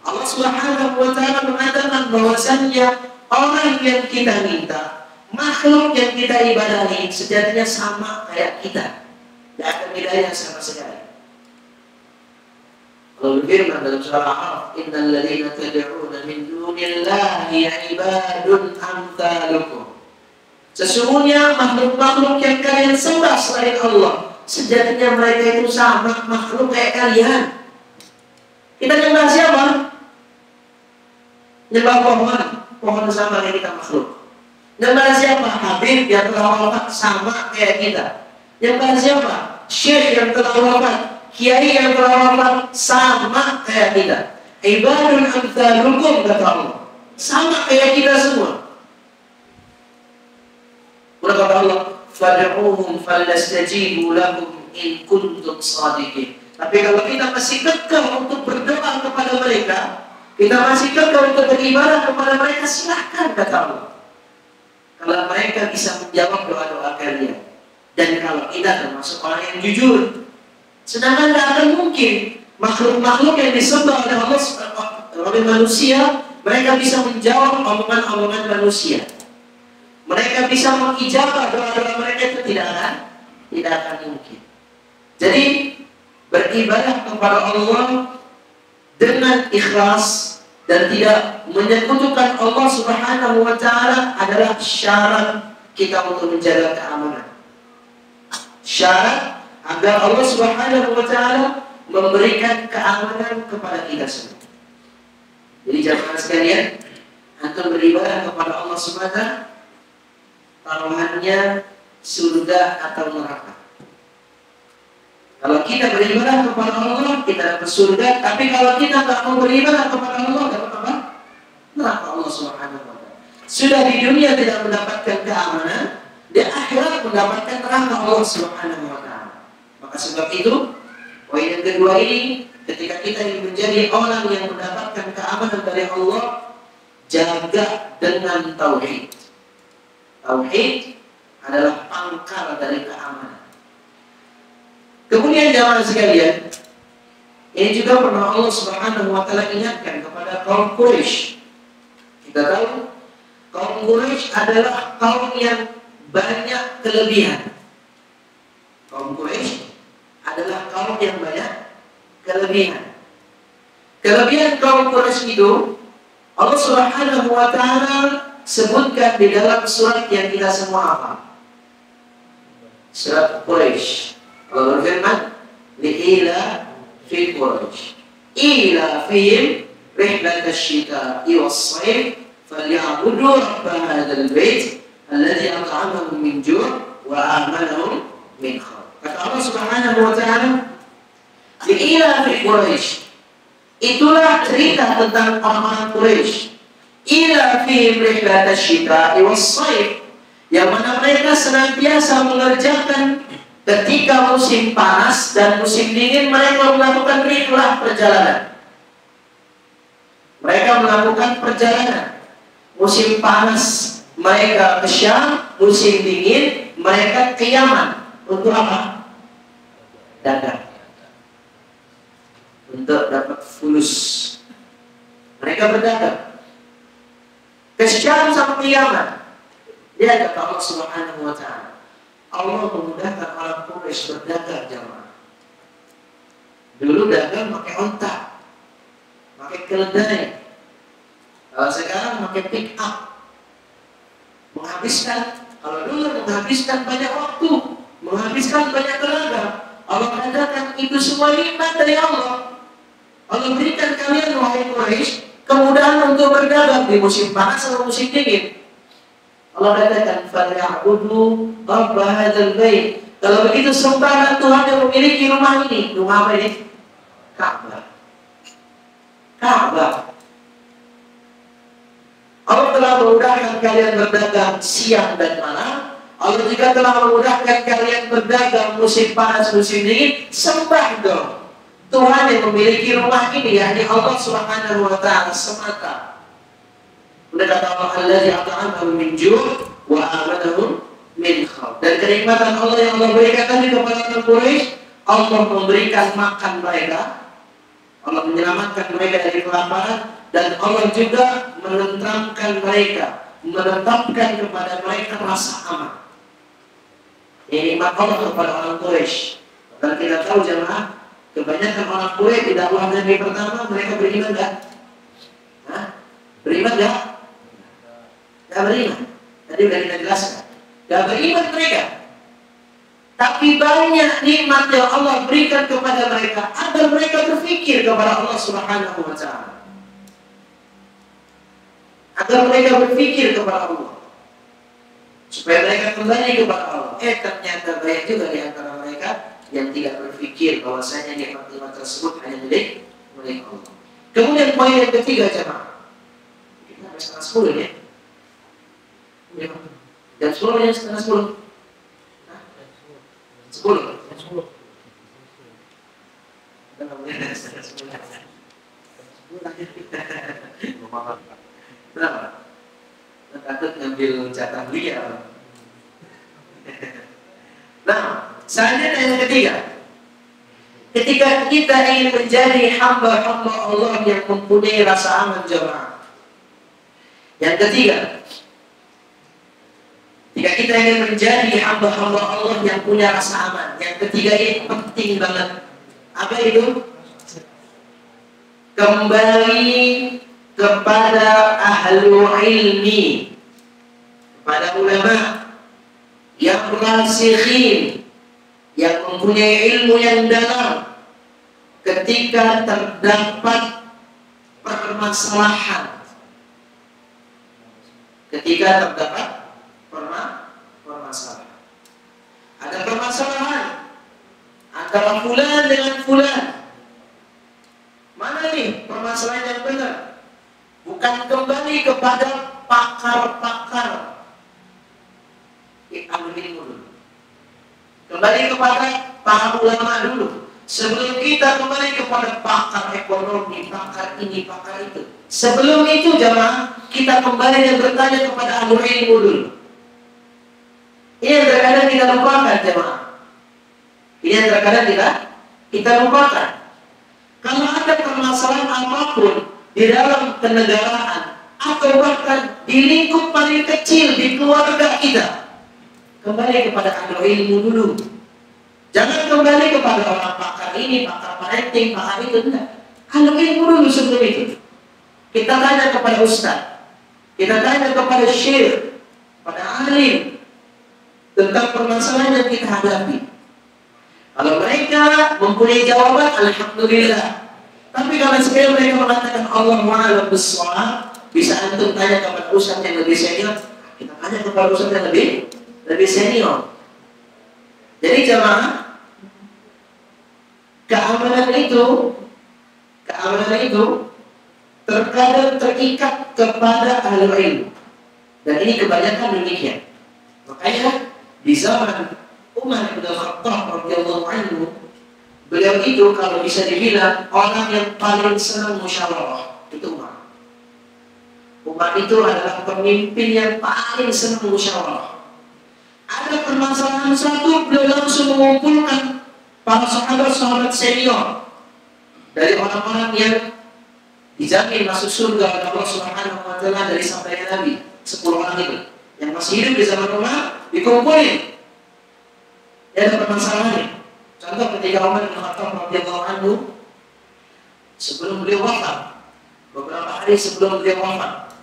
B: Allah Subhanahu wa taala mengatakan bahwasannya orang yang kita minta, makhluk yang kita ibadahi sejatinya sama kayak kita. Tidak ada bedanya sama sekali. Allah berfirman dalam surah Al-A'raf, innal ladzina tad'una min dunillahi ibadun amsalukum. Sesungguhnya makhluk-makhluk yang kalian sembah selain Allah, sejatinya mereka itu sama makhluk kayak kalian. Kita nyembah siapa? Nyembah pohon sama kayak kita makhluk. Nyembah siapa? Habib yang telah wafat sama kayak kita. Nyembah siapa? Syekh yang telah wafat, kiai yang telah wafat sama kayak kita. Ibadun amsalukum, kata Allah, sama kayak kita semua. Kata Allah, fad'uhum falyastajibu lakum in kuntum shadiqin. Tapi kalau kita masih kekeh untuk berdoa kepada mereka, kita masih kekeh untuk beribadah kepada mereka, silahkan, kata Allah. Kalau mereka bisa menjawab doa-doa kalian, dan kalau kita termasuk orang yang jujur. Sedangkan tidak akan mungkin makhluk-makhluk yang disembah oleh Allah, oleh manusia, mereka bisa menjawab omongan-omongan manusia. Mereka bisa mengijabah doa-doa mereka, itu tidak akan Tidak akan mungkin. Jadi beribadah kepada Allah dengan ikhlas dan tidak menyekutukan Allah Subhanahu wa taala adalah syarat kita untuk menjaga keamanan. Syarat agar Allah Subhanahu wa taala memberikan keamanan kepada kita semua. Jadi jamaah sekalian, antum beribadah kepada Allah semata, taruhannya surga atau neraka. Kalau kita beribadah kepada Allah, kita dapat surga. Tapi kalau kita tak mau beribadah kepada Allah, dapat apa? Neraka Allah Subhanahu wa taala. Sudah di dunia tidak mendapatkan keamanan, di akhirat mendapatkan neraka Allah Subhanahu wa taala. Maka sebab itu, poin yang kedua ini, ketika kita ingin menjadi orang yang mendapatkan keamanan dari Allah, jaga dengan tauhid. Tauhid adalah pangkal dari keamanan. Kemudian jamaah sekalian, ini juga pernah Allah Subhanahu wa taala ingatkan kepada kaum Quraisy. Kita tahu kaum Quraisy adalah kaum yang banyak kelebihan. Kaum Quraisy adalah kaum yang banyak kelebihan. Kelebihan kaum Quraisy itu Allah Subhanahu wa taala sebutkan di dalam surat yang kita semua hafal. Surat Quraisy. Allah berfirman, "Li'ila fi Quraisy, ila fihim rihlat asy-syita'i was-shayf, falyabudu rabb hadzal bait alladzi at'amahum min ju' wa amanahum min khauf." Kata Allah Subhanahu wa taala, "Li'ila fi Quraisy." Itulah cerita tentang orang-orang Quraisy. Ila fihim rihlat asy-syita'i was-shayf, yang mana mereka senantiasa mengerjakan ketika musim panas dan musim dingin, mereka melakukan rihlah perjalanan. Mereka melakukan perjalanan. Musim panas mereka ke Syam, musim dingin mereka ke Yaman. Untuk apa? Dagang. Untuk dapat fulus. Mereka berdagang. Ke Syam sama ke Yaman. Dia kata Allah Subhanahu wa taala, Allah memudahkan orang Quraisy berdagang jamaah. Dulu dagang pakai onta, pakai keledai. Kalau sekarang pakai pick up. Kalau dulu menghabiskan banyak waktu, menghabiskan banyak tenaga. Allah katakan itu semua nikmat dari Allah. Allah berikan kalian wahai Quraisy kemudahan untuk berdagang di musim panas atau musim dingin. Allah katakan, "Falyabudu rabb hadzal bait." Kalau begitu sembahlah Tuhan yang memiliki rumah ini. Rumah apa ini? Ka'bah. Ka'bah. Allah telah memudahkan kalian berdagang siang dan malam. Allah juga telah memudahkan kalian berdagang musim panas, musim dingin. Sembah dong Tuhan yang memiliki rumah ini, yakni Allah Subhanahu wa taala semata. Udah kata Allah, "Allazi at'amahum min ju' wa amanahum min khauf." Dan kenikmatan Allah yang Allah berikan tadi kepada orang Quraisy, Allah memberikan makan mereka, Allah menyelamatkan mereka dari kelaparan, dan Allah juga menenteramkan mereka, menetapkan kepada mereka rasa aman. Ini nikmat Allah kepada orang Quraisy. Dan kita tahu jemaah, kebanyakan orang Quraisy di dakwah Nabi pertama mereka beriman enggak? Beriman enggak? Gak beriman. Tadi sudah kita jelaskan. Gak beriman mereka. Tapi banyak nikmat yang Allah berikan kepada mereka agar mereka berpikir kepada Allah Subhanahu wa taala. Agar mereka berpikir kepada Allah. Supaya mereka kembali kepada Allah. Ternyata banyak juga di antara mereka yang tidak berpikir bahwasanya nikmat-nikmat tersebut hanya milik Allah. Kemudian poin yang ketiga jemaah. Kita sampai setengah 10 ya. Jam 10 ya, setengah 10. 10. Kenapa? Takut ngambil jatah beliau. Nah, selanjutnya yang ketiga. Ketika kita ingin menjadi hamba-hamba Allah yang mempunyai rasa aman jemaah. Yang ketiga, Jika kita ingin menjadi hamba-hamba Allah yang punya rasa aman. Yang ketiga ini penting banget. Apa itu? Kembali kepada ahlu ilmi, kepada ulama yang rasikhin, yang mempunyai ilmu yang dalam. Ketika terdapat permasalahan, permasalahan, ada permasalahan antara fulan dengan fulan. Mana nih permasalahan yang benar? Bukan kembali kepada pakar-pakar ahli ilmu dulu. Kembali kepada para ulama dulu. Sebelum kita kembali kepada pakar ekonomi, pakar ini, pakar itu. Sebelum itu jamaah, kita kembali dan bertanya kepada ahli ilmu dulu. Ini yang terkadang kita lupakan jamaah. Ini yang terkadang kita lupakan. Kalau ada permasalahan apapun di dalam kenegaraan atau bahkan di lingkup paling kecil di keluarga kita, kembali kepada ahli ilmu dulu. Jangan kembali kepada orang pakar ini, pakar parenting, pakar itu. Enggak. Ahli ilmu dulu sebelum itu. Kita tanya kepada ustaz, kita tanya kepada syekh, pada alim tentang permasalahan yang kita hadapi. Kalau mereka mempunyai jawaban, alhamdulillah. Tapi kalau sekali mereka mengatakan Allah Ta'ala besar, bisa antum tanya kepada ustaz yang lebih senior, kita tanya kepada ustaz yang lebih senior. Jadi jamaah, keamanan itu terkadang terikat kepada ahli ilmu. Dan ini kebanyakan demikian. Makanya di zaman Umar bin Khattab radhiyallahu anhu, beliau itu kalau bisa dibilang orang yang paling senang musyawarah, itu Umar. Umar itu adalah pemimpin yang paling senang musyawarah. Ada permasalahan satu, beliau langsung mengumpulkan para sahabat-sahabat senior dari orang-orang yang dijamin masuk surga oleh Allah Subhanahu wa Ta'ala dari sampainya Nabi. 10 orang itu yang masih hidup di zaman Umar dikumpulin. Ya, ada permasalahannya. Contoh ketika Umar bin Khattab radhiyallahu anhu, sebelum beliau wafat, beberapa hari sebelum beliau wafat,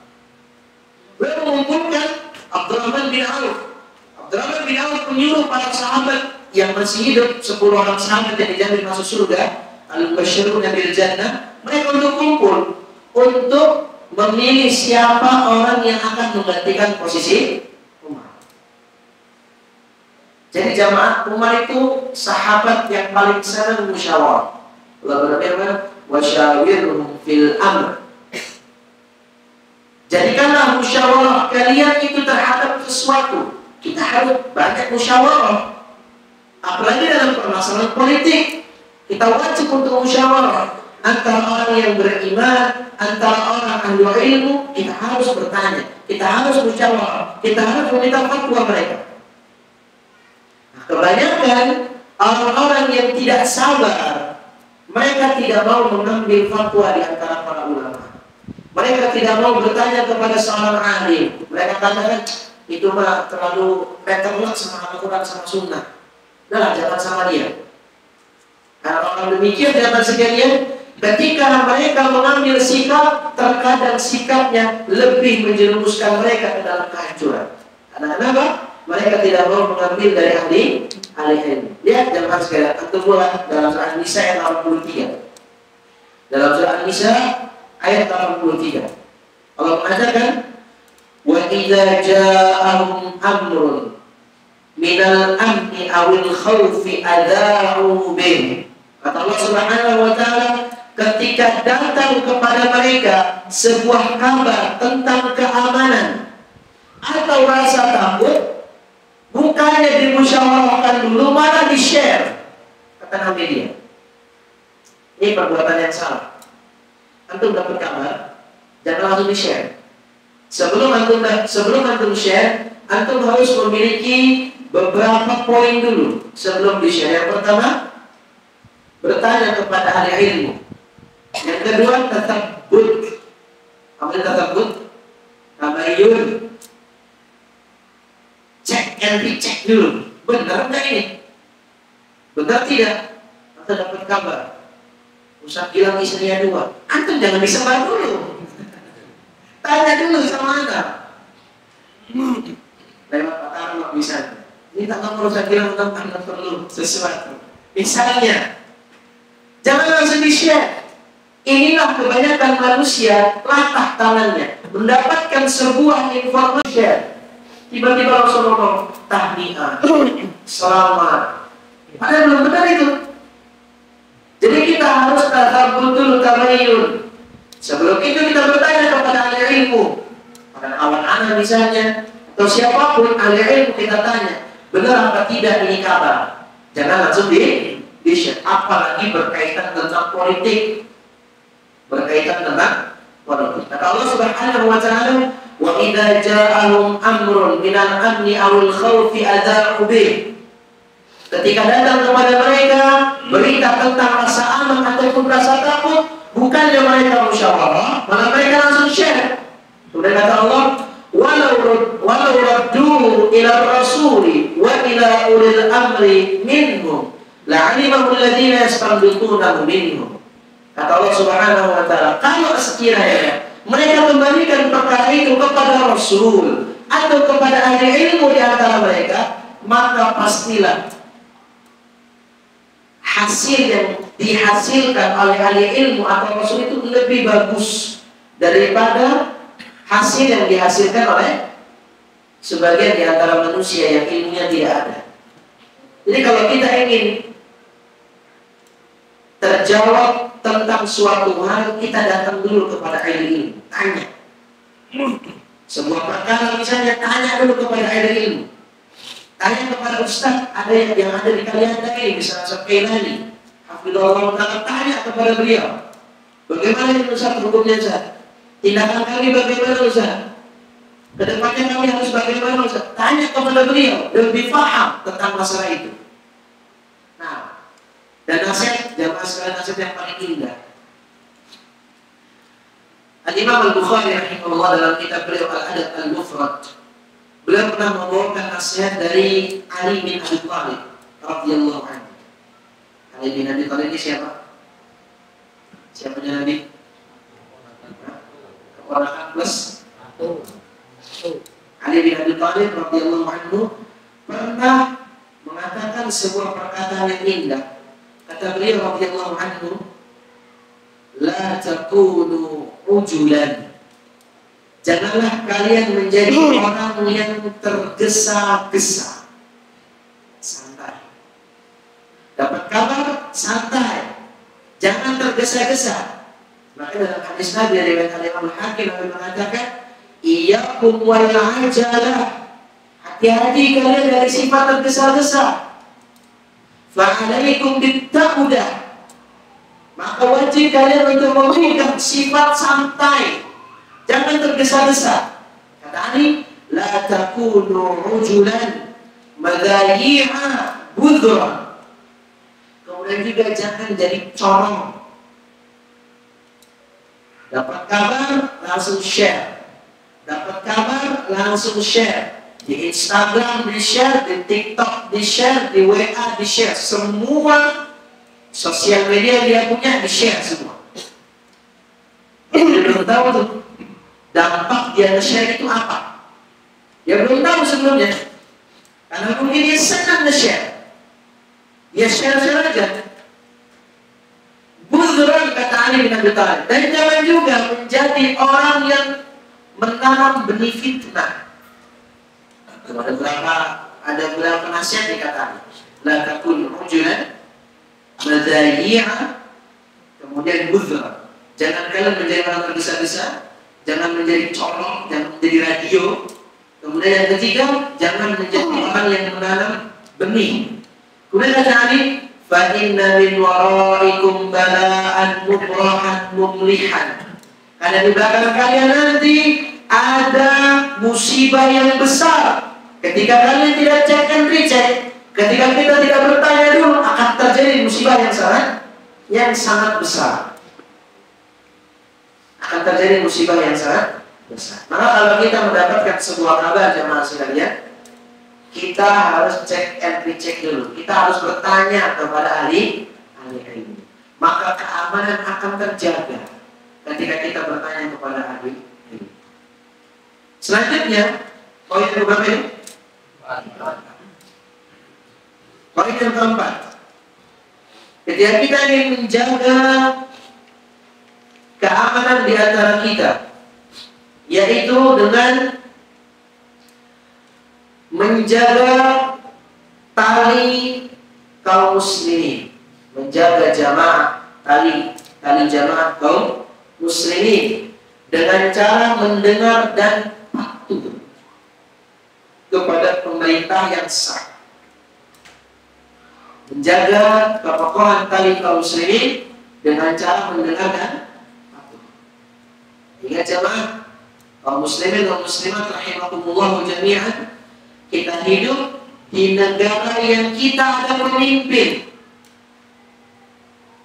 B: beliau mengumpulkan Abdurrahman bin Auf. Abdurrahman bin Auf menyuruh para sahabat yang masih hidup, 10 orang sahabat yang dijamin masuk surga, al-mubasysyiruna bil jannah, mereka untuk kumpul untuk memilih siapa orang yang akan menggantikan posisi Umar. Jadi jamaah, Umar itu sahabat yang paling senang musyawarah. Allah berfirman, "Wasyawirhum fil amr." Jadikanlah musyawarah kalian itu terhadap sesuatu. Kita harus banyak musyawarah. Apalagi dalam permasalahan politik, kita wajib untuk musyawarah antara orang yang beriman, antara orang ahli ilmu. Kita harus bertanya, kita harus musyawarah, kita harus meminta fatwa mereka. Nah, kebanyakan orang-orang yang tidak sabar, mereka tidak mau mengambil fatwa di antara para ulama. Mereka tidak mau bertanya kepada seorang alim. Mereka katakan, itu mah terlalu peterlek sama Al-Quran sama Sunnah. Nah, jangan sama dia. Karena orang demikian jangan sekalian, ketika mereka mengambil sikap, terkadang sikapnya lebih menjerumuskan mereka ke dalam kehancuran. Karena kenapa? Mereka tidak mau mengambil dari ahli ilmu. Lihat jangan sekalian, antum buat dalam surah An-Nisa ayat 83. Dalam surah An-Nisa ayat 83, Allah mengatakan, wa idza ja'ahum amrun minal amni awil khawfi adha'u bih. Kata Allah Subhanahu wa Ta'ala, ketika datang kepada mereka sebuah kabar tentang keamanan atau rasa takut, bukannya dimusyawarahkan dulu, malah di-share. Kata Nabi dia, ini perbuatan yang salah. Antum dapat kabar, jangan langsung di-share. Sebelum antum share, antum harus memiliki beberapa poin dulu sebelum di-share. Yang pertama, bertanya kepada ahli ilmu. Yang kedua, tatabbut. Apa itu tatabbut? Tabayyun. nanti cek dulu, benar nggak ini? Benar tidak? Atau dapat kabar Ustaz bilang istrinya 2. Antum jangan disebar dulu. Tanya dulu sama anak. Lewat Pak Tarno misalnya. Ini tak nomor Ustaz bilang anak perlu sesuatu. Misalnya, jangan langsung di-share. Inilah kebanyakan manusia latah tangannya mendapatkan sebuah informasi. Tiba-tiba langsung ngomong tahniah, selamat. Padahal belum benar itu. Jadi kita harus tadabbur tabayyun. Sebelum itu kita bertanya kepada ahli ilmu, pada kawan anak misalnya, atau siapapun ahli ilmu kita tanya, benar apa tidak ini kabar? Jangan langsung di-share. Apalagi berkaitan tentang politik, berkaitan tentang politik. Kata Allah Subhanahu wa taala, "Wa idza ja'ahum amrun minal amni awil khawfi adza'u bih." Ketika datang kepada mereka berita tentang rasa aman ataupun rasa takut, bukannya mereka musyawarah, malah mereka langsung share. Kemudian kata Allah, "Walau radduhu ila rasuli wa ila ulil amri minhum la'alimahu alladziina yastanbituunahu minhum." Kata Allah Subhanahu wa taala, kalau sekiranya mereka kembalikan perkara itu kepada Rasul atau kepada ahli ilmu di antara mereka, maka pastilah hasil yang dihasilkan oleh ahli ilmu atau Rasul itu lebih bagus daripada hasil yang dihasilkan oleh sebagian di antara manusia yang ilmunya tidak ada. Jadi kalau kita ingin terjawab tentang suatu hal, kita datang dulu kepada ahli ilmu, tanya. Sebuah perkara misalnya, tanya dulu kepada ahli ilmu. Tanya kepada ustaz, ada yang ada di kalian ini, misalnya Ustaz Kailani, hafizallahu ta'ala, tanya kepada beliau. Bagaimana ini Ustaz hukumnya Ustaz? Tindakan kami bagaimana Ustaz? Kedepannya kami harus bagaimana Ustaz? Tanya kepada beliau, lebih paham tentang masalah itu. Nah, dan nasihat, jamaah sekalian, nasihat yang paling indah. Al-Imam Al-Bukhari rahimahullah dalam kitab beliau Al-Adab Al-Mufrad, beliau pernah membawakan nasihat dari Ali bin Abi Thalib radhiyallahu anhu. Ali bin Abi Thalib ini siapa? Siapanya Nabi? Keponakan plus Ali bin Abi Thalib radhiyallahu anhu pernah mengatakan sebuah perkataan yang indah. Kata beliau radhiyallahu anhu, la takunu ujulan. Janganlah kalian menjadi orang yang tergesa-gesa. Santai. Dapat kabar, santai. Jangan tergesa-gesa. Maka dalam hadis Nabi dari Imam Al-Hakim mengatakan, iyyakum wal ajalah. Hati-hati kalian dari sifat tergesa-gesa. Fa'alaikum bitta'udah. Maka wajib kalian untuk memegang sifat santai. Jangan tergesa-gesa. Kata Ali, la takunu ujulan madhayi'a budhra. Kemudian juga jangan jadi corong. Dapat kabar, langsung share. Dapat kabar, langsung share. Di Instagram di-share, di TikTok di-share, di WA di-share. Semua sosial media dia punya di-share semua. Dia belum tahu tuh dampak dia nge-share itu apa. Dia belum tahu sebelumnya. Karena mungkin dia senang nge-share. Dia share-share aja. Budhran kata Ali bin Abi Thalib. Dan jangan juga menjadi orang yang menanam benih fitnah. Ada beberapa nasihat dikatakan. La takun rujulan madhayi'a, kemudian budhran. Jangan kalian menjadi orang tergesa-gesa. Jangan menjadi corong, jangan menjadi radio. Kemudian yang ketiga, jangan menjadi orang yang menanam benih. Kemudian kata Ali, fa inna min waraikum bala'an mubrahan mumlihan. Karena di belakang kalian nanti ada musibah yang besar. Ketika kalian tidak cek and recheck, ketika kita tidak bertanya dulu, akan terjadi musibah yang sangat besar. Akan terjadi musibah yang sangat besar. Maka kalau kita mendapatkan sebuah kabar jemaah sekalian, kita harus cek and recheck dulu. Kita harus bertanya kepada ahli ilmu. Maka keamanan akan terjaga ketika kita bertanya kepada ahli ilmu. Selanjutnya, poin yang berapa ini? Poin yang keempat. Ketika kita ingin menjaga keamanan di antara kita, yaitu dengan menjaga tali kaum muslimin, menjaga jamaah, tali jamaah kaum muslimin dengan cara mendengar dan patuh kepada pemerintah yang sah. Menjaga kekokohan tali kaum muslimin dengan cara mendengar dan patuh. Ingat jamaah, kaum muslimin dan muslimat rahimakumullah jami'an, kita hidup di negara yang kita ada pemimpin.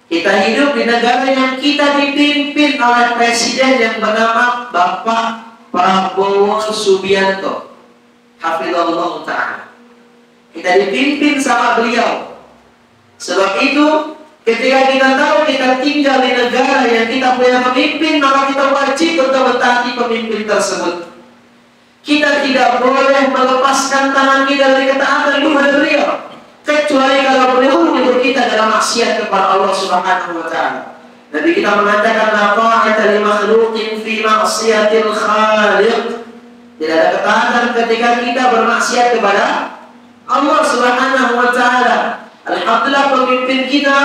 B: Kita hidup di negara yang kita dipimpin oleh presiden yang bernama Bapak Prabowo Subianto, hafizallahu ta'ala. Kita dipimpin sama beliau. Sebab itu, ketika kita tahu kita tinggal di negara yang kita punya pemimpin, maka kita wajib untuk mentaati pemimpin tersebut. Kita tidak boleh melepaskan tangan kita dari ketaatan kepada beliau, kecuali kalau beliau menyuruh kita dalam maksiat kepada Allah Subhanahu wa ta'ala. Nabi kita mengatakan, la ta'ata li makhluqin fi ma'siyatil khaliq. Tidak ada ketaatan ketika kita bermaksiat kepada Allah Subhanahu wa ta'ala. Alhamdulillah, pemimpin kita,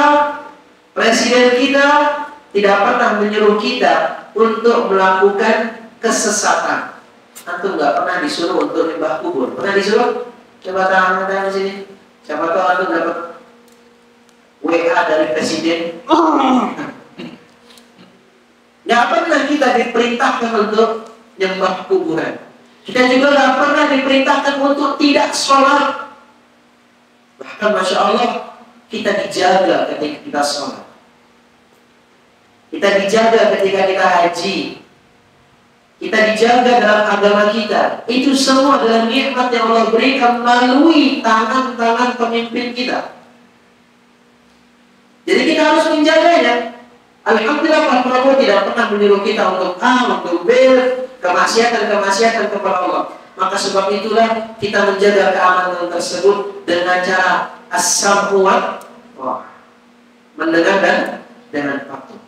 B: presiden kita tidak pernah menyuruh kita untuk melakukan kesesatan. Antum nggak pernah disuruh untuk nyembah kubur. Pernah disuruh? Coba tangan di sini. Siapa tahu antum dapat WA dari presiden. Nggak pernah kita diperintahkan untuk nyembah kuburan. Kita juga nggak pernah diperintahkan untuk tidak sholat. Bahkan Masya Allah, kita dijaga ketika kita sholat. Kita dijaga ketika kita haji. Kita dijaga dalam agama kita. Itu semua adalah nikmat yang Allah berikan melalui tangan-tangan pemimpin kita. Jadi kita harus menjaganya. Alhamdulillah, Pak Prabowo tidak pernah menyuruh kita untuk untuk kemaksiatan kepada Allah. Maka sebab itulah kita menjaga keamanan tersebut dengan cara as-sam'u wa mendengar dan dengan patuh.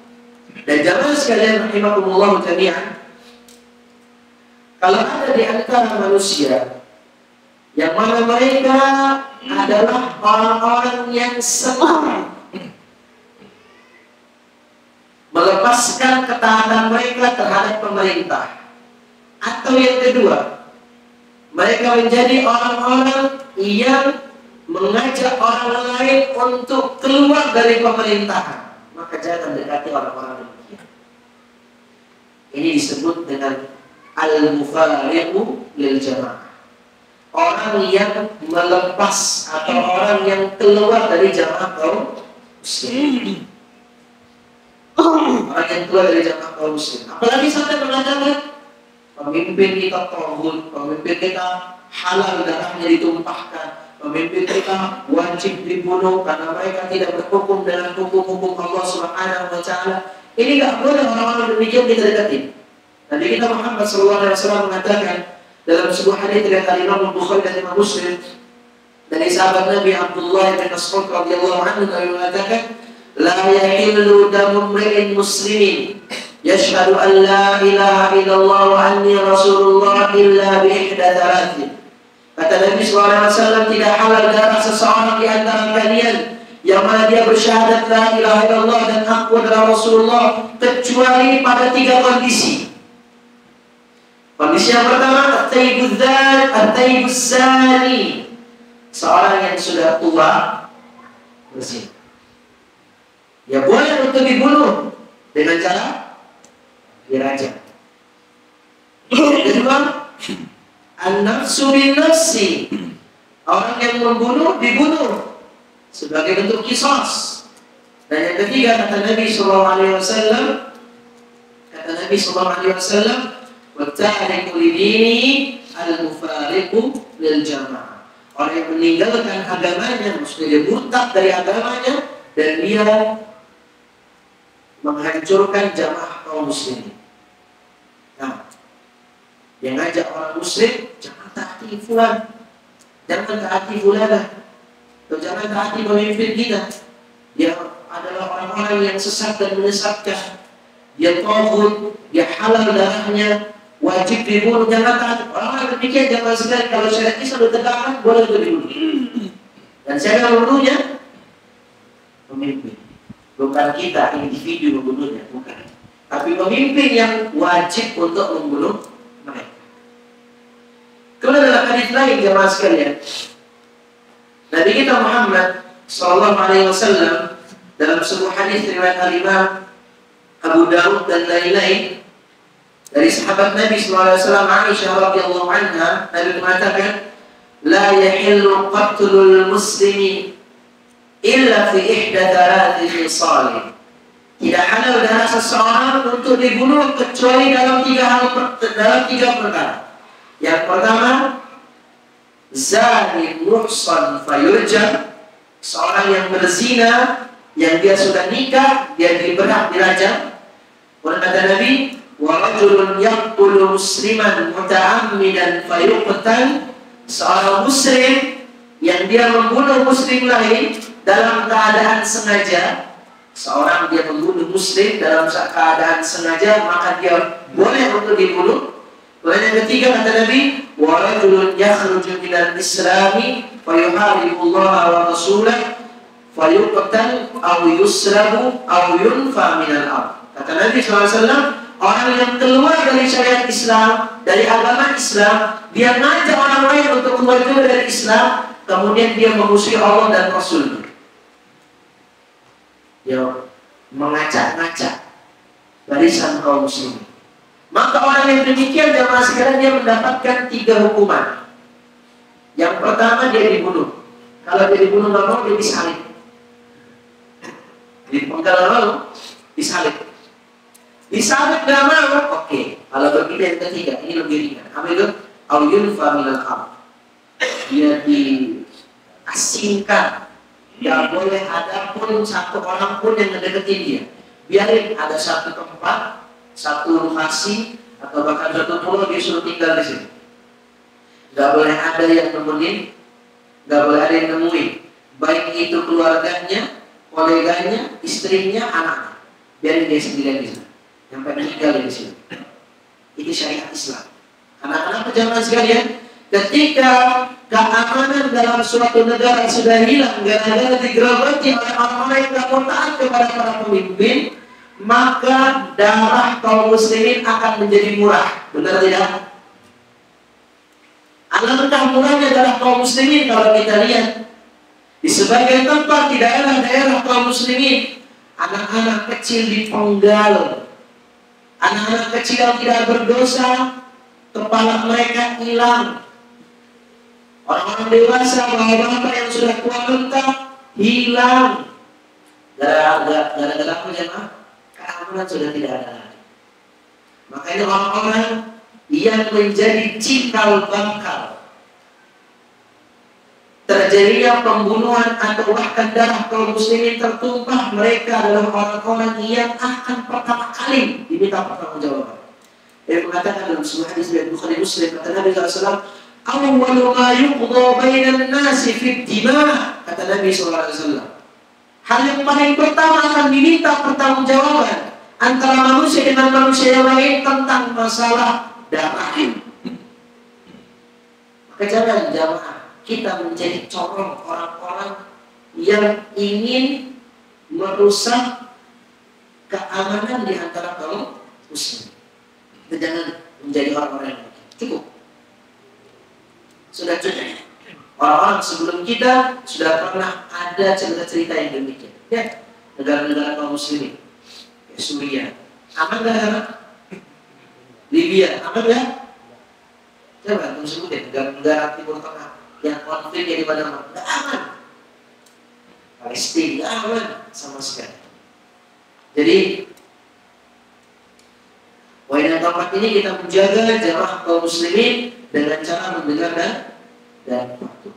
B: Dan jamaah sekalian rahimakumullah jami'an, kalau ada di antara manusia yang mana mereka adalah orang-orang yang senang melepaskan ketaatan mereka terhadap pemerintah, atau yang kedua, mereka menjadi orang-orang yang mengajak orang lain untuk keluar dari pemerintahan, maka jangan dekati orang-orang demikian. Ini disebut dengan al-mufariqu lil jamaah. Orang yang melepas atau orang yang keluar dari jamaah kaum muslim. Orang yang keluar dari jamaah kaum muslim. Apalagi sampai mengatakan pemimpin kita tauhid, pemimpin kita halal darahnya ditumpahkan, pemimpin kita wajib dibunuh karena mereka tidak berhukum dengan hukum-hukum Allah Subhanahu wa ta'ala. Ini nggak boleh orang-orang demikian kita dekati. Nabi kita Muhammad SAW mengatakan dalam sebuah hadits dari Imam Bukhari dan Imam Muslim dari sahabat Nabi Abdullah bin Mas'ud radhiyallahu anhu, Nabi mengatakan, la yahillu damu imri'in muslimin yashhadu an la ilaha illallah wa anni rasulullah illa bi ihda thalathin. Kata Nabi SAW, tidak halal darah seseorang di antara kalian yang mana dia bersyahadat la ilaha illallah dan aku adalah Rasulullah, kecuali pada 3 kondisi. Kondisi yang pertama, at-tayyibuz zani, seorang yang sudah tua berzina. Ya boleh untuk dibunuh dengan cara dirajam. Yang kedua, an-nafsu bin nafsi, orang yang membunuh dibunuh sebagai bentuk qisas. Dan yang ketiga, kata Nabi SAW, wa ta'riku lidini al-mufariqu lil jamaah, Orang yang meninggalkan agamanya, maksudnya dia murtad dari agamanya, dan dia menghancurkan jamaah kaum muslimin. Nah, yang ngajak orang muslim, jangan taati fulan, jangan taati fulana, atau jangan taati pemimpin kita. Dia adalah orang-orang yang sesat dan menyesatkan. Dia tauhid, dia halal darahnya, wajib dibunuh, jangan taati. Orang-orang demikian jangan sekali kalau syariat Islam ditegakkan boleh dibunuh. Dan siapa membunuhnya? Pemimpin. Bukan kita individu membunuhnya, bukan. Tapi pemimpin yang wajib untuk membunuh mereka. Kemudian dalam hadis lain jemaah sekalian, Nabi kita Muhammad sallallahu alaihi wasallam dalam sebuah hadis riwayat Imam Abu Dawud dan lain-lain dari sahabat Nabi sallallahu alaihi wasallam Aisyah radhiyallahu anha, Nabi mengatakan, "La yahillu qatlul muslimi illa fi ihda thalathi khisal." Tidak halal darah seseorang untuk dibunuh kecuali dalam tiga perkara. Yang pertama, zani muhsan fayurjam, seorang yang berzina, yang dia sudah nikah, dia diberat, dirajam. Kemudian kata Nabi, wa rajulun yaqtulu musliman muta'ammidan fayuqtal, seorang muslim yang dia membunuh muslim lain dalam keadaan sengaja. Seorang dia membunuh muslim dalam keadaan sengaja, maka dia boleh untuk dibunuh. Kemudian yang ketiga kata Nabi, wa rajulun yakhruju minal islami fayuharibu Allah wa rasulahu fayuqtal aw yusrabu aw yunfa minal ardh. Kata Nabi SAW, orang yang keluar dari syariat Islam, dari agama Islam, dia ngajak orang lain untuk keluar juga dari Islam, kemudian dia memusuhi Allah dan Rasul. Dia mengacak-ngacak barisan kaum muslimin. Maka orang yang demikian jamaah sekalian, dia mendapatkan 3 hukuman. Yang pertama, dia dibunuh. Kalau dia dibunuh nggak mau, dia disalib. Dipenggal nggak mau, disalib. Disalib nggak mau, oke. Kalau begitu yang ketiga, ini lebih ringan. Apa itu? Au yunfa minal ardh. Dia diasingkan. Tidak boleh ada pun satu orang pun yang mendekati dia. Biarin ada satu tempat, satu lokasi, atau bahkan satu pulau, dia suruh tinggal di sini. Gak boleh ada yang nemenin, gak boleh ada yang nemuin. Baik itu keluarganya, koleganya, istrinya, anaknya. Biarin dia sendirian di sini. Yang penting tinggal di sini. Itu syariat Islam. Anak-anak jamaah sekalian, ketika keamanan dalam suatu negara sudah hilang gara-gara digerogoti oleh orang-orang yang tidak mau taat kepada para pemimpin, maka darah kaum muslimin akan menjadi murah. Benar tidak? Alangkah murahnya darah kaum muslimin kalau kita lihat di sebagian tempat di daerah-daerah kaum muslimin, anak-anak kecil dipenggal, anak-anak kecil yang tidak berdosa, kepala mereka hilang. Orang-orang dewasa, bapak-bapak yang sudah tua renta hilang. Gara-gara apa jemaah? Keamanan sudah tidak ada lagi. Makanya orang-orang yang menjadi cikal bakal terjadinya pembunuhan atau bahkan darah kaum muslimin tertumpah, mereka adalah orang-orang yang akan pertama kali diminta pertanggungjawaban. Dia mengatakan dalam sebuah hadis riwayat Bukhari Muslim, kata Nabi SAW, awwalu ma yuqda bainan nasi fid dima, kata Nabi SAW, hal yang paling pertama akan diminta pertanggungjawaban antara manusia dengan manusia yang lain tentang masalah darah. Maka jangan jamaah kita menjadi corong orang-orang yang ingin merusak keamanan di antara kaum muslim. Jangan menjadi orang-orang yang cukup. Sudah cukup. Orang-orang sebelum kita sudah pernah ada cerita-cerita yang demikian. Ya, negara-negara kaum muslimin. Ya, Suriah. Aman gak? Libya. Aman gak? Coba kamu sebutin negara-negara Timur Tengah yang konfliknya di mana-mana. Gak aman. Palestina gak aman sama sekali. Jadi poin yang keempat ini kita menjaga jamaah kaum muslimin dengan cara mendengar dan patuh.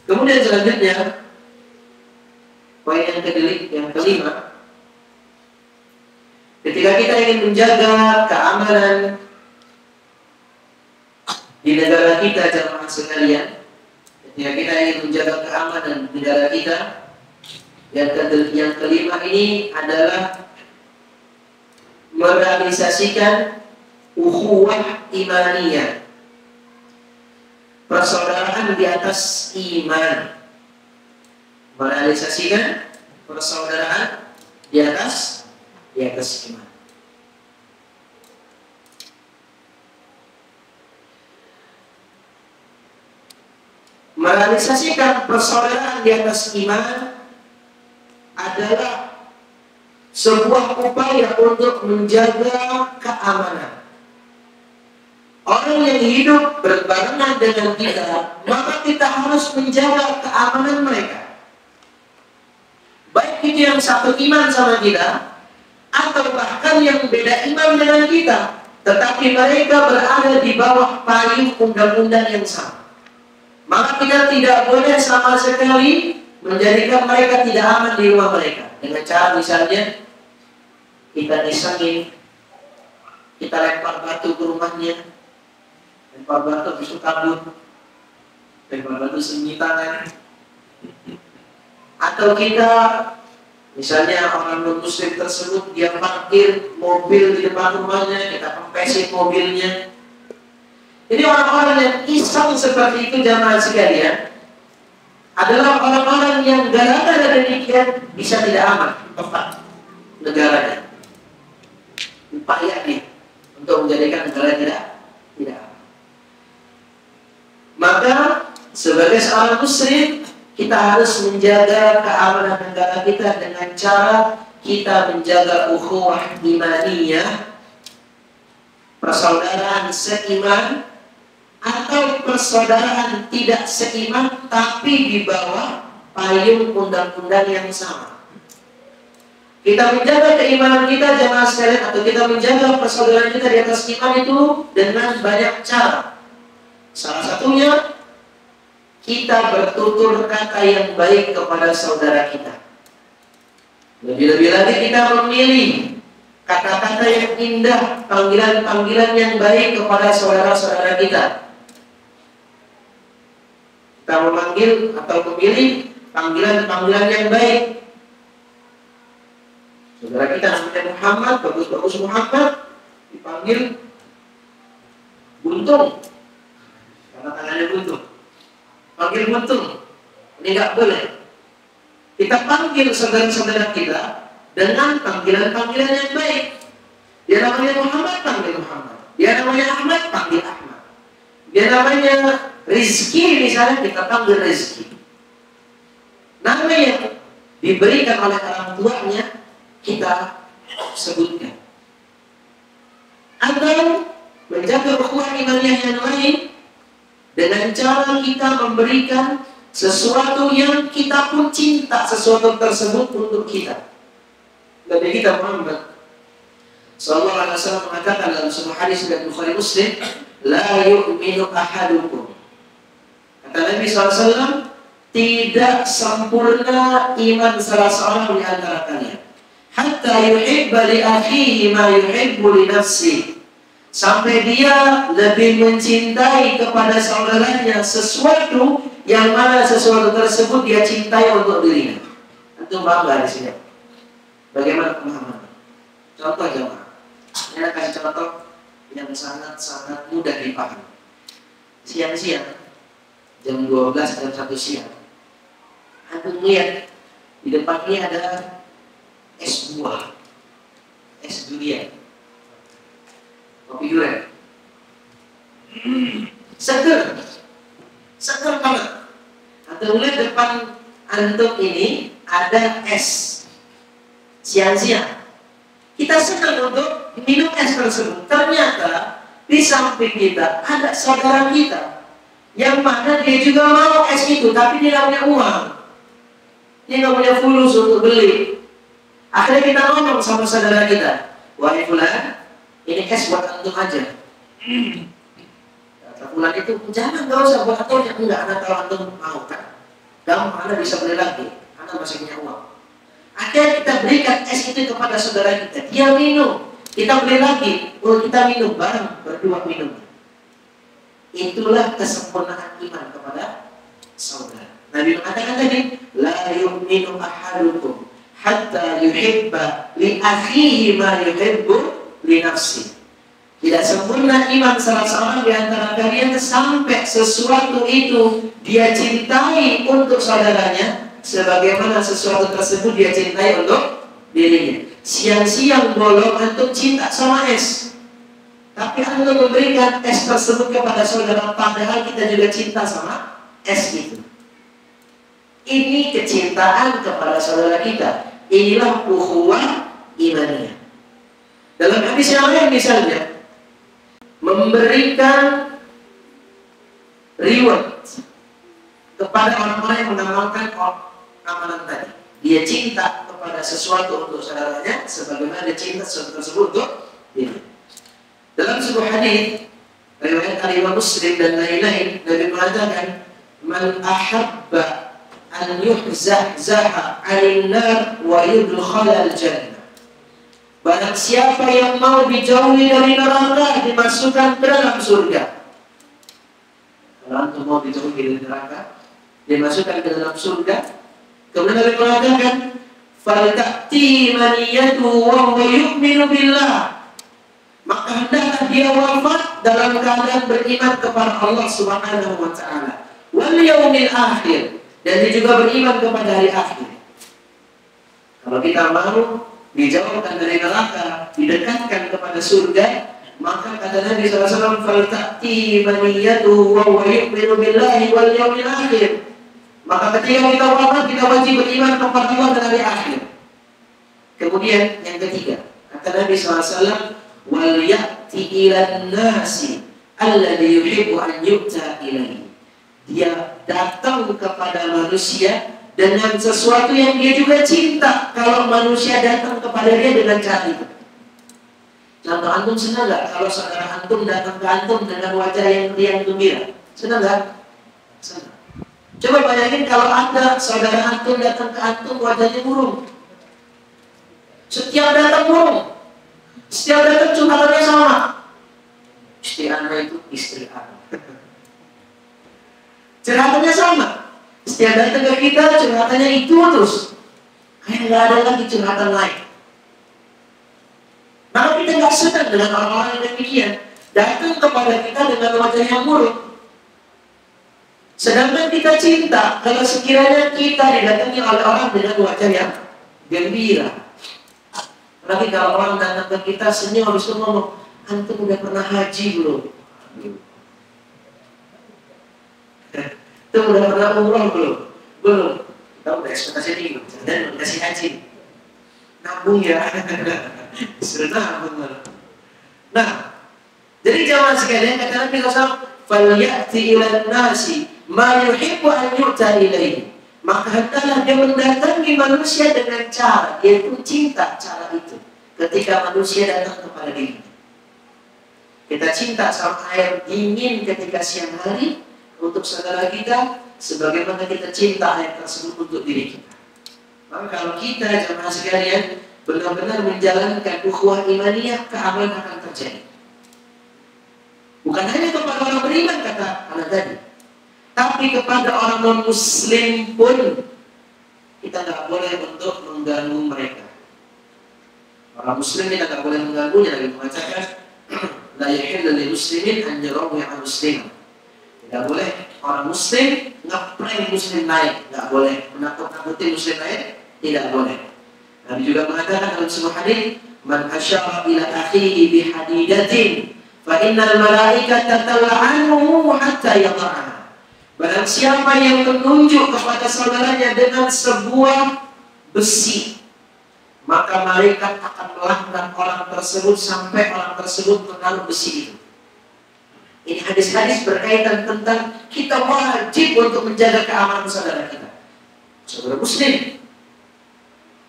B: Kemudian selanjutnya, poin yang kelima, ketika kita ingin menjaga keamanan di negara kita, jemaah sekalian, ketika kita ingin menjaga keamanan di negara kita, yang kelima ini adalah merealisasikan ukhuwah imaniyah, persaudaraan di atas iman. Merealisasikan persaudaraan di atas iman. Merealisasikan persaudaraan di atas iman adalah sebuah upaya untuk menjaga keamanan. Orang yang hidup berbarengan dengan kita, maka kita harus menjaga keamanan mereka. Baik itu yang satu iman sama kita, atau bahkan yang beda iman dengan kita, tetapi mereka berada di bawah payung undang-undang yang sama. Maka kita tidak boleh sama sekali menjadikan mereka tidak aman di rumah mereka. Dengan cara misalnya kita disangin, kita lempar batu ke rumahnya, lempar batu habis itu kabur, lempar batu sembunyi tangan. Atau kita misalnya orang non-muslim tersebut dia parkir mobil di depan rumahnya, kita kempesin mobilnya. Jadi orang-orang yang iseng seperti itu, jamaah sekalian, adalah orang-orang yang gara-gara demikian bisa tidak aman tempat negaranya. Upaya dia untuk menjadikan negara tidak aman. Maka sebagai seorang muslim, kita harus menjaga keamanan negara kita dengan cara kita menjaga ukhuwah imaniyah, persaudaraan seiman, atau persaudaraan tidak seiman tapi di bawah payung undang-undang yang sama. Kita menjaga keimanan kita, jemaah sekalian, atau kita menjaga persaudaraan kita di atas iman itu dengan banyak cara. Salah satunya, kita bertutur kata yang baik kepada saudara kita. Lebih-lebih lagi kita memilih kata-kata yang indah, panggilan-panggilan yang baik kepada saudara-saudara kita. Kita memanggil atau memilih panggilan-panggilan yang baik. Saudara kita namanya Muhammad, bagus-bagus Muhammad, dipanggil Buntung, karena tangannya buntung. Panggil Buntung, ini nggak boleh. Kita panggil saudara-saudara kita dengan panggilan-panggilan yang baik. Dia namanya Muhammad, panggil Muhammad. Dia namanya Ahmad, panggil Ahmad. Dia namanya Rizki, misalnya kita panggil Rizki. Nama yang diberikan oleh orang tuanya kita sebutkan. Atau menjaga ukhuwah imaniyah yang lain dengan cara kita memberikan sesuatu yang kita pun cinta sesuatu tersebut untuk kita. Nabi kita Muhammad sallallahu alaihi wasallam mengatakan dalam sebuah hadis dari Bukhari Muslim, la yu'minu ahadukum. Kata Nabi SAW, tidak sempurna iman salah seorang di antara kalian. Hatta yuhibba li akhihi ma yuhibbu li nafsihi. Sampai dia lebih mencintai kepada saudaranya sesuatu yang mana sesuatu tersebut dia cintai untuk dirinya. Itu bangga di sini. Bagaimana pemahaman? Contoh jemaah. Saya kasih contoh yang sangat-sangat mudah dipahami. Siang-siang, jam 12, jam 1 siang, antum lihat di depannya ada es buah, es durian, kopi durian, seger banget. Antum lihat depan antum ini ada es. Siang-siang kita senang untuk minum es tersebut. Ternyata di samping kita ada saudara kita yang mana dia juga mau es itu, tapi dia nggak punya uang, dia nggak punya fulus untuk beli. Akhirnya kita ngomong sama saudara kita, wahai fulan, ini es buat antum aja. Kata fulan itu, jangan, nggak usah buat antum, enggak, anak kalau antum mau kan. gampang, Anda bisa beli lagi, Anda masih punya uang. Akhirnya kita berikan es itu kepada saudara kita, dia minum, kita beli lagi, oh kita minum bareng, berdua minum. Itulah kesempurnaan iman kepada saudara. Nabi mengatakan tadi, la yu'minu ahadukum hatta yuhibba li akhihi ma yuhibbu li nafsi. Tidak sempurna iman salah seorang di antara kalian sampai sesuatu itu dia cintai untuk saudaranya sebagaimana sesuatu tersebut dia cintai untuk dirinya. Siang-siang bolong antum cinta sama es, tapi antum memberikan es tersebut kepada saudara padahal kita juga cinta sama es itu. Ini kecintaan kepada saudara kita. Inilah ukhuwah imaniyah. Dalam hadis yang lain misalnya, memberikan reward kepada orang-orang yang mengamalkan amalan tadi. Dia cinta kepada sesuatu untuk saudaranya sebagaimana dia cinta sesuatu tersebut untuk diri. Dalam sebuah hadis riwayat Imam Muslim dan lain-lain, Nabi mengatakan, "Man ahabba an yuhzahzaha 'anil nar wa yudkhala al-jannah." Barang siapa yang mau dijauhi dari neraka, dimasukkan ke dalam surga. Kalau antum mau dijauhi dari neraka, dimasukkan ke dalam surga. Kemudian Nabi mengatakan, "Falta'ti maniyatu wa huwa yu'minu billah." Maka hendaklah dia wafat dalam keadaan beriman kepada Allah Subhanahu wa taala, wal yaumil akhir, dan dia juga beriman kepada hari akhir. Kalau kita mau dijauhkan dari neraka, didekatkan kepada surga, maka kata Nabi SAW, "Falta'ti maniyatu wa huwa yu'minu billahi wal yaumil akhir." Maka ketika kita wafat, kita wajib beriman kepada Allah dan hari akhir. Kemudian yang ketiga, kata Nabi SAW, "Wal ya'ti ilan nasi alladhi yuhibbu an yu'ta ilaihi." Dia datang kepada manusia dengan sesuatu yang dia juga cinta kalau manusia datang kepada dia dengan cara itu. Contoh, antum senang gak kalau saudara antum datang ke antum dengan wajah yang riang gembira? Senang gak? Senang. Coba bayangin kalau ada saudara antum datang ke antum wajahnya murung. Setiap datang murung, setiap datang curhatannya sama. Istri anda itu istri anda. Curhatannya sama. Setiap datang ke kita, curhatannya itu terus. Kayak nggak ada lagi curhatan lain. Maka kita nggak senang dengan orang-orang yang demikian. Datang kepada kita dengan wajah yang murung. Sedangkan kita cinta kalau sekiranya kita didatangi oleh orang dengan wajah yang gembira. Apalagi kalau orang datang ke kita senyum, habis itu ngomong, "Antum udah pernah haji belum?" Itu udah pernah umroh belum? Belum. Tahu udah ekspektasi tinggi, dan kasih haji. Nabung ya. Sudah nabung. Nah, jadi jamaah sekalian, kata Nabi SAW, "Falyati ilan nasi ma yuhibbu an yu'ta ilaihi." Maka hendaklah dia mendatangi manusia dengan cara, yaitu cinta cara itu. Ketika manusia datang kepada diri, kita cinta sama air dingin ketika siang hari untuk saudara kita, sebagaimana kita cinta air tersebut untuk diri kita. Maka kalau kita jamaah sekalian benar-benar menjalankan ukhuwah imaniyah, keamanan akan terjadi. Bukan hanya kepada orang beriman kata anak tadi, tapi kepada orang non-muslim pun kita tidak boleh untuk mengganggu mereka. Orang muslim kita tidak boleh mengganggunya. Nabi mengatakan, "La yahillu lil muslimin an yurawi'a musliman." Tidak boleh orang muslim ngeprank muslim lain, tidak boleh menakut-nakuti muslim lain, tidak boleh. Nabi juga mengatakan dalam sebuah hadis, "Man asyara ila akhihi bi hadidatin fa innal malaikata tal'anuhu hatta yadha'aha." Barang siapa yang menunjuk kepada saudaranya dengan sebuah besi, maka malaikat akan melaknat orang tersebut sampai orang tersebut menaruh besi itu. Ini hadis-hadis berkaitan tentang kita wajib untuk menjaga keamanan saudara kita. Saudara muslim,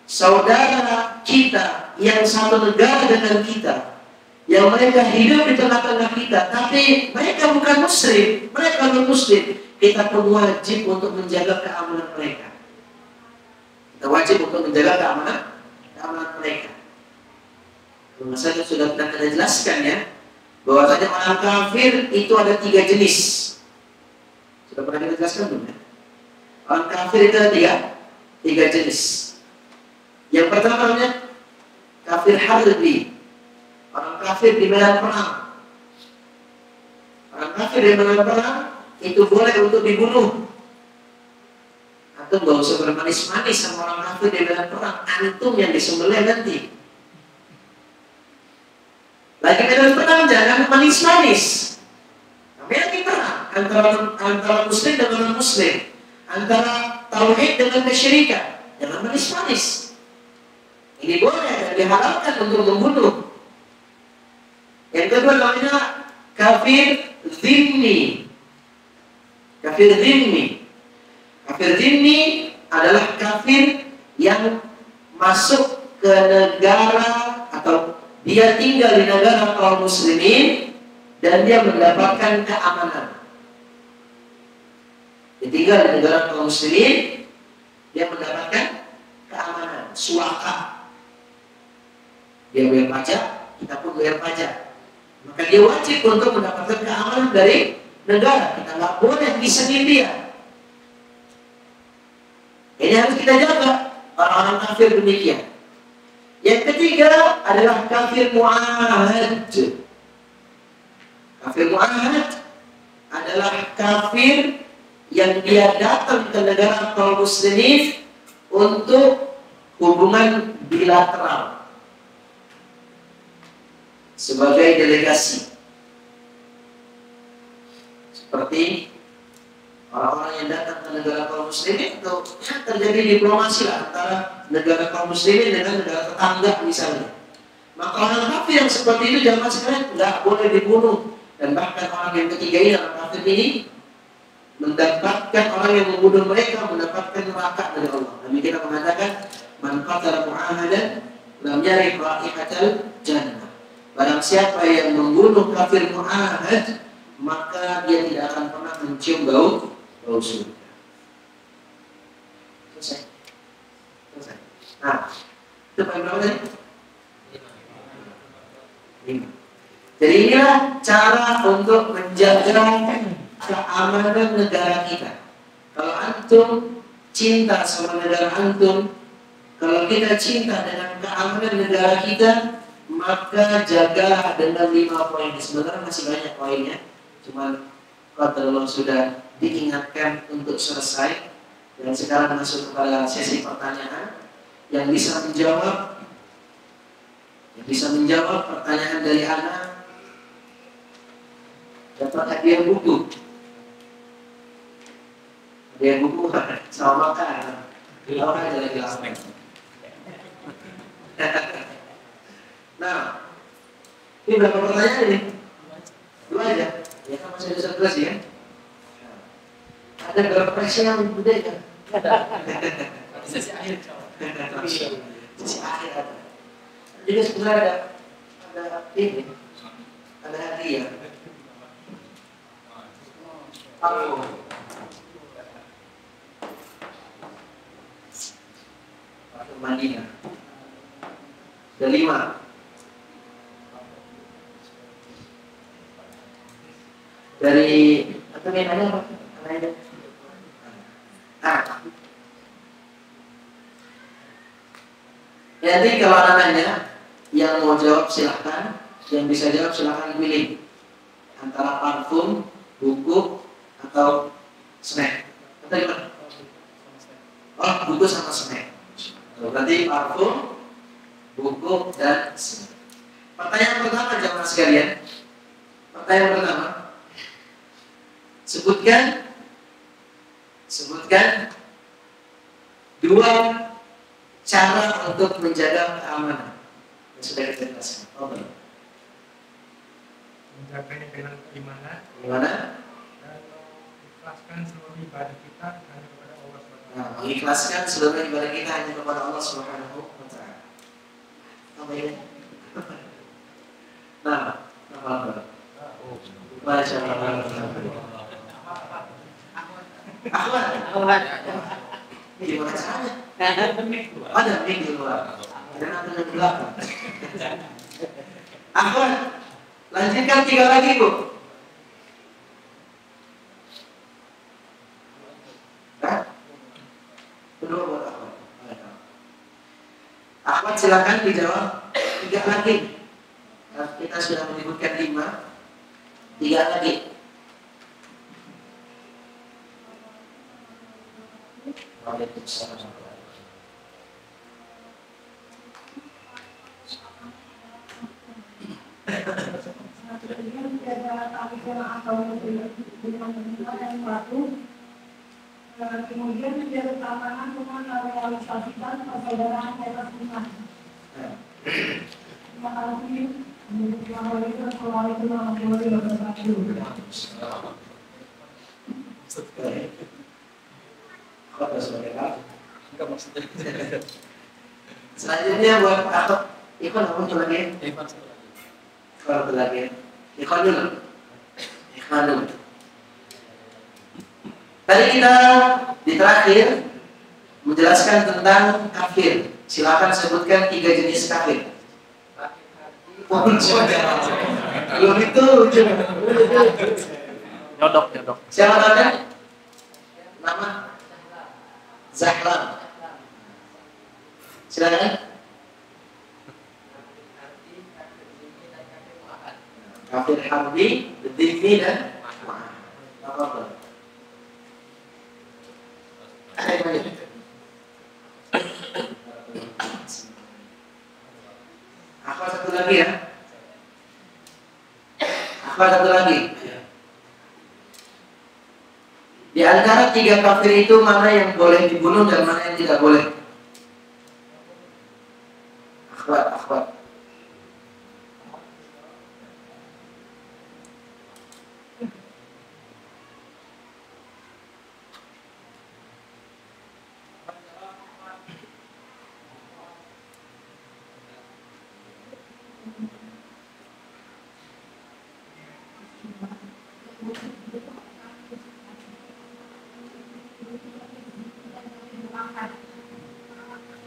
B: saudara kita yang satu negara dengan kita, yang mereka hidup di tengah-tengah kita, tapi mereka bukan muslim, mereka non muslim, kita pun wajib untuk menjaga keamanan mereka. Kita wajib untuk menjaga keamanan mereka. Masalah sudah pernah kita jelaskan ya, bahwasanya orang kafir itu ada 3 jenis. Sudah pernah kita jelaskan belum ya? Orang kafir itu ada tiga jenis. Yang pertama namanya kafir harbi. Orang kafir di medan perang. Orang kafir di medan perang itu boleh untuk dibunuh. Antum gak usah bermanis-manis sama orang kafir di medan perang. Antum yang disembelih nanti. Lagi medan perang jangan manis-manis. Tapi lagi perang antara muslim dengan non-muslim, antara tauhid dengan kesyirikan. Jangan manis-manis. Ini boleh dan dihalalkan untuk membunuh. Yang kedua namanya kafir zimmi. Kafir zimmi. Kafir zimmi adalah kafir yang masuk ke negara atau dia tinggal di negara kaum muslimin dan dia mendapatkan keamanan. Dia tinggal di negara kaum muslimin, dia mendapatkan keamanan, suaka. Dia bayar pajak, kita pun bayar pajak. Maka dia wajib untuk mendapatkan keamanan dari negara. Kita nggak boleh ngisengin dia. Ini harus kita jaga. Orang-orang kafir demikian. Yang ketiga adalah kafir mu'ahad. Kafir mu'ahad adalah kafir yang dia datang ke negara kaum muslimin untuk hubungan bilateral sebagai delegasi, seperti orang-orang yang datang ke negara kaum muslimin atau ya, terjadi diplomasi lah antara negara kaum muslimin dengan negara tetangga misalnya. Maka orang kafir yang seperti itu jamaah sekalian nggak boleh dibunuh, dan bahkan orang yang ketiga ini, orang kafir ini mendapatkan, orang yang membunuh mereka mendapatkan neraka dari Allah. Nabi kita mengatakan man qatala mu'ahadan lam yarih raihatal jannah. Barang siapa yang membunuh kafir mu'ahad, maka dia tidak akan pernah mencium bau surga. Selesai. Nah, itu poin berapa tadi? 5. Jadi inilah cara untuk menjaga keamanan negara kita. Kalau antum cinta sama negara antum, kalau kita cinta dengan keamanan negara kita, maka jaga dengan 5 poin. Sebenarnya masih banyak poinnya, cuman kalau sudah diingatkan untuk selesai. Dan sekarang masuk kepada sesi pertanyaan. Yang bisa menjawab pertanyaan dari anak dapat hadiah buku. Hadiah buku sama makan. Orang aja lagi lapar. Nah, ini berapa pertanyaan ini? 2 aja. Ya kan masih ada 11 ya. Ada berapa presiden yang gede kan? Sesi akhir. Sesi akhir ada. Jadi sebenarnya ada ini, ada hadiah. Parfum Madinah. Ada 5. Dari atau yang ada apa? Jadi kalau anaknya yang mau jawab silahkan, yang bisa jawab silahkan pilih antara parfum, buku, atau snack. Atau gimana? Oh, buku sama snack. Berarti parfum, buku, dan snack. Pertanyaan pertama jamaah sekalian. Pertanyaan pertama. Sebutkan 2 cara untuk menjaga keamanan. Yang sudah kita jelaskan.
C: Menjaganya dengan keimanan.
B: Gimana?
C: Dan mengikhlaskan seluruh ibadah kita hanya kepada Allah SWT.
B: Nah, mengikhlaskan seluruh ibadah kita hanya kepada Allah Subhanahu wa Ta'ala. Apa ini? Nah, apa? Masya Allah. Ahmad. Ini gimana caranya? Ada mic di luar. Ada nanti di belakang. Ahmad, lanjutkan 3 lagi, Bu. Hah? Kedua buat Ahmad. Ahmad silakan dijawab 3 lagi. Nah, kita sudah menyebutkan 5. 3 lagi. Waalaikumsalam.
D: Kemudian menjadi tantangan dengan merealisasikan persaudaraan atas iman. Terima kasih. Assalamualaikum warahmatullahi wabarakatuh.
B: Selanjutnya buat aku Ikhwan apa lagi? Ikhwan lagi. Ikhwan dulu. Ikhwan dulu. Tadi kita di terakhir menjelaskan tentang kafir. Silakan sebutkan 3 jenis kafir. Belum itu.
E: Nyodok.
B: Siapa namanya? Nama? Zahlam. Silakan. Kafir harbi, dhimmi dan apa? Apa satu lagi ya? Apa satu lagi? Di antara 3 kafir itu mana yang boleh dibunuh dan mana yang tidak boleh? Akhwat.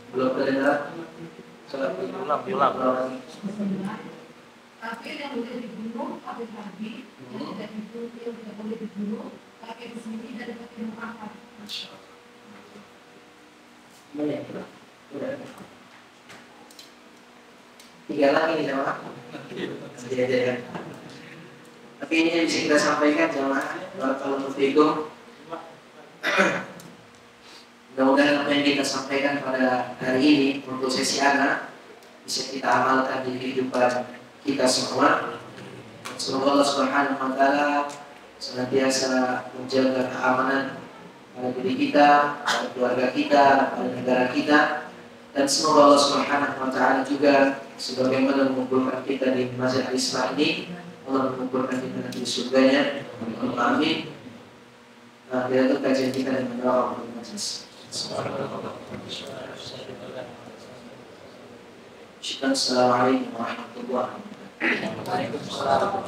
B: Belum terdengar?
E: Diulang.
D: Kafir yang boleh dibunuh, kafir harbi, yang tidak boleh dibunuh, kafir sendiri dan kafir mu'akkad.
B: Masya Allah. Tiga lagi nih jamaah. Tapi ini bisa kita sampaikan jamaah. Barakallahu fiikum. Mudah-mudahan apa yang kita sampaikan pada hari ini untuk sesi anak bisa kita amalkan di kehidupan kita semua. Semoga Allah Subhanahu wa taala senantiasa menjaga keamanan pada diri kita, pada keluarga kita, pada negara kita, dan semoga Allah Subhanahu wa taala juga sebagaimana mengumpulkan kita di Masjid Al-Isma ini, Allah mengumpulkan kita di surganya. Amin. Nah, itu kajian kita dan mendoa untuk majelis. Assalamualaikum warahmatullahi wabarakatuh.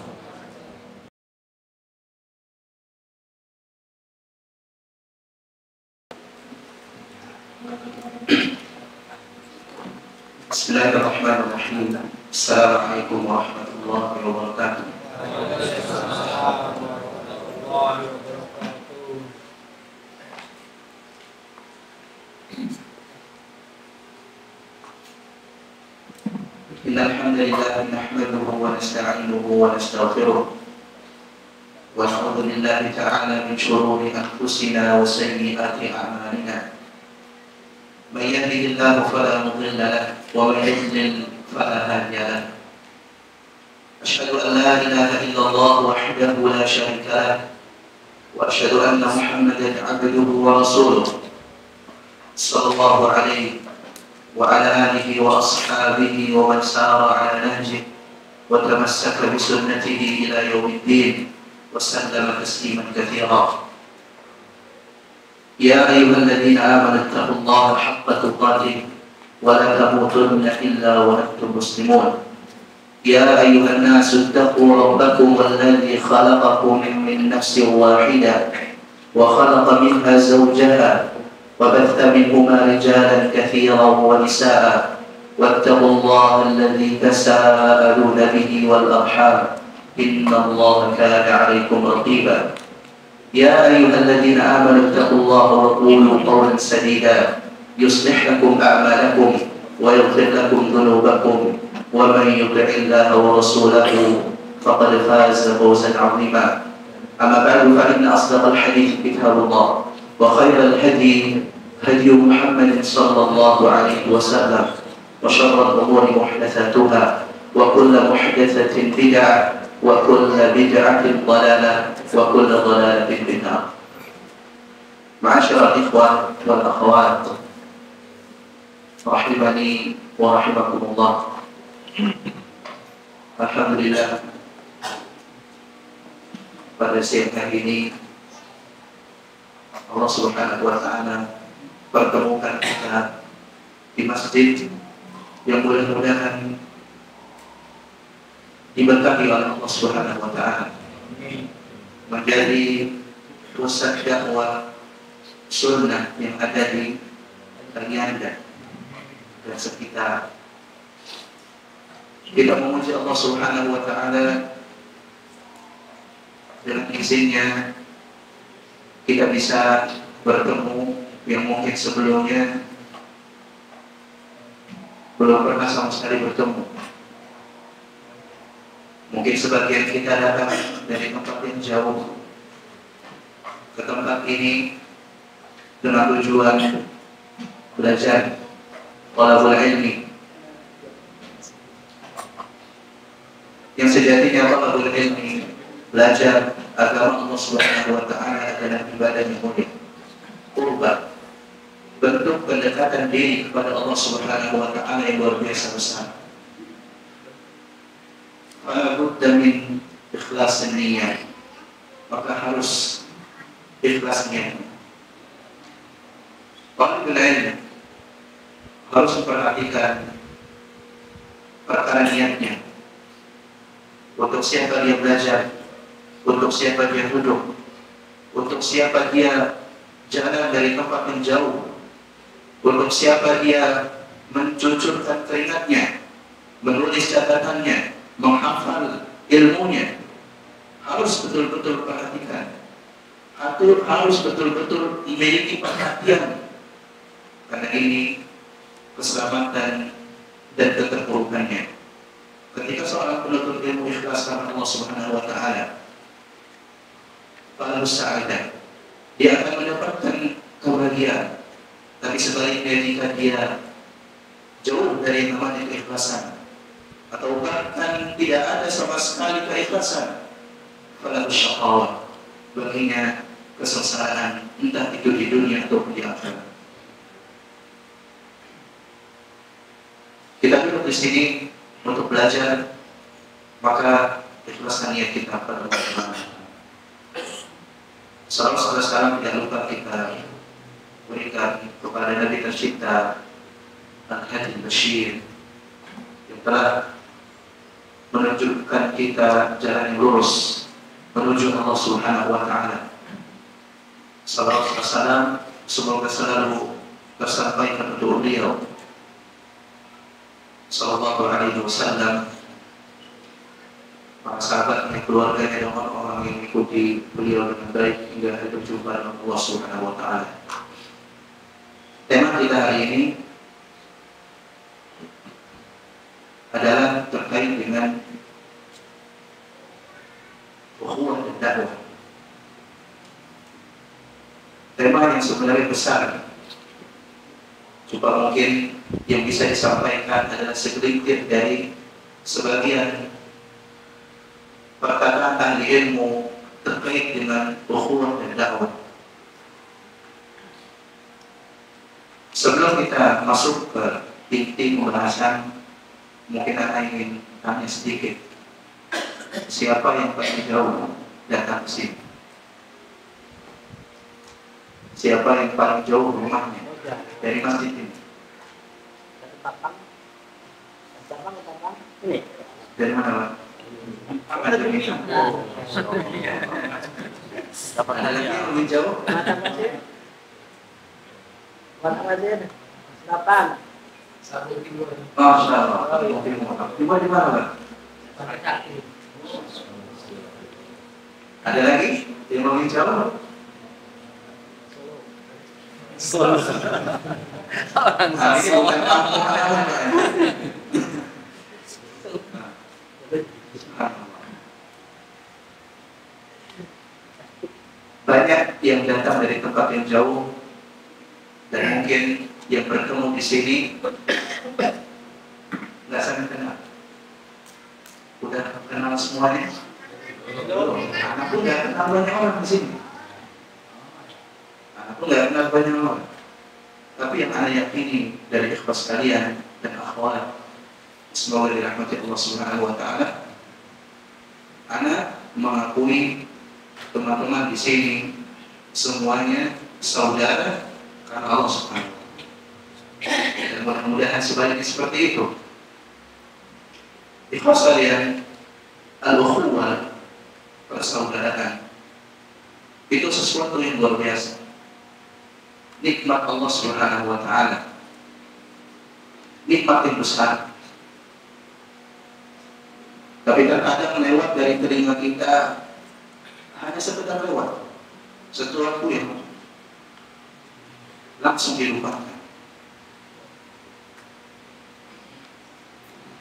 B: Bismillahirrahmanirrahim. Assalamualaikum warahmatullahi wabarakatuh. Innal hamdalillah nahmaduhu wa nasta'inuhu wa nastaghfiruh wa na'udzu billahi ta'ala min shururi anfusina wa sayyiati a'malina. May yahdihillahu fala mudilla lahu wa may yudlil fala hadiya lahu. Asyhadu an la ilaha illallah wahdahu la syarika lahu wa asyhadu anna Muhammadan 'abduhu wa rasuluh. Sallallahu alaihi wa ala alihi wa ashabihi wa man sara ala nahjihi wa tamassaka bi sunnatihi ila yaumiddin wa sallama tasliman katsira. Ya ayyuhalladzina amanu taqullaha haqqa tuqatih wa la tamutunna illa wa antum muslimun.
A: يا أيها الناس اتقوا ربكم الذي خلقكم من نفس واحدة وخلق منها زوجها وبث منهما رجالا كثيرا ونساء واتقوا الله الذي تساءلون به والأرحام إن الله كان عليكم رقيبا يا أيها الذين آمنوا اتقوا الله وقولوا قولا سديدا يصلح لكم أعمالكم ويغفر لكم ذنوبكم ومن يطع الله ورسوله فقد فاز فوزا عظيما أما بعد فإن أصدق الحديث كتاب الله وخير الهدي هدي محمد صلى الله عليه وسلم وشر الأمور محدثاتها وكل محدثة بدعة وكل بدعة ضلالة وكل ضلالة في النار. معاشر الإخوة والأخوات rahimani wa rahimakumullah. Alhamdulillah, pada siang hari ini Allah Subhanahu wa taala pertemukan kita di masjid yang mudah-mudahan diberkahi oleh Allah Subhanahu wa taala, menjadi pusat dakwah sunnah yang ada di Banyanda dan sekitar. Kita memuji Allah Subhanahu wa taala dengan izinnya kita bisa bertemu yang mungkin sebelumnya belum pernah sama sekali bertemu. Mungkin sebagian kita datang dari tempat yang jauh ke tempat ini dengan tujuan belajar talabul ilmi, yang sejatinya talabul ilmi, belajar agama Allah Subhanahu wa taala adalah ibadah yang mulia, qurba, bentuk pendekatan diri kepada Allah Subhanahu wa taala yang luar biasa besar. Fala budda min ikhlas niyyah, maka harus ikhlas niat. Talabul ilmi harus memperhatikan perkara niatnya. Untuk siapa dia belajar, untuk siapa dia duduk, untuk siapa dia jalan dari tempat yang jauh, untuk siapa dia mencucurkan keringatnya, menulis catatannya, menghafal ilmunya. Harus betul-betul perhatikan, harus betul-betul memiliki perhatian, karena ini keselamatan dan keterpurukannya. Ketika seorang penuntut ilmu ikhlas karena Allah Subhanahu wa taala, falahu sa'adah, dia akan mendapatkan kebahagiaan. Tapi sebaliknya jika dia jauh dari namanya keikhlasan, atau bahkan tidak ada sama sekali keikhlasan, falahu syaqawah, baginya kesengsaraan, entah itu di dunia ataupun di akhirat. Kita duduk di sini untuk belajar, maka ikhlaskan niat kita pada Allah. Salam salam tidak lupa kita berikan kepada Nabi tercinta Al-Hadi Bashir yang telah menunjukkan kita jalan yang lurus menuju Allah Subhanahu wa taala. Salam semoga selalu tersampaikan untuk beliau sallallahu alaihi wasallam, para sahabatnya, keluarganya, dan orang-orang yang mengikuti beliau dengan baik hingga hari berjumpa dengan Allah Subhanahu wa taala. Tema kita hari ini adalah terkait dengan ukhuwah dan dakwah. Tema yang sebenarnya besar, cuma mungkin yang bisa disampaikan adalah segelintir dari sebagian perkataan ahli ilmu terkait dengan ukhuwah dan dakwah. Sebelum kita masuk ke inti pembahasan, mungkin saya ingin tanya sedikit, siapa yang paling jauh datang ke sini? Siapa yang paling jauh rumahnya dari masjid ini?
E: Ini
B: Dari mana, Pak? Ada dunia. Ada lagi yang lebih jauh?
E: Mana Masjid? 8.
B: Masya Allah. Timur di mana, Pak? Ada lagi yang lebih jauh?
F: Solo.
B: Nah, ini bukan kampung halaman, Pak. Banyak yang datang dari tempat yang jauh dan mungkin yang bertemu di sini nggak saling kenal. Udah kenal semuanya. Anakku nggak kenal banyak orang di sini. Anakku nggak kenal banyak orang. Tapi yang ana yakini dari ikhlas kalian dan akhwat, semoga dirahmati Allah Subhanahu Wa Taala. Ana mengakui teman-teman di sini semuanya saudara karena Allah Subhanahu Wa Taala. Dan mudah-mudahan sebaliknya seperti itu. Ikhlas kalian, al-ukhuwah, persaudaraan, itu sesuatu yang luar biasa. Nikmat Allah Subhanahu Wa Taala, nikmat yang besar. Tapi terkadang lewat dari telinga kita hanya sekedar lewat, sesuatu yang langsung dilupakan.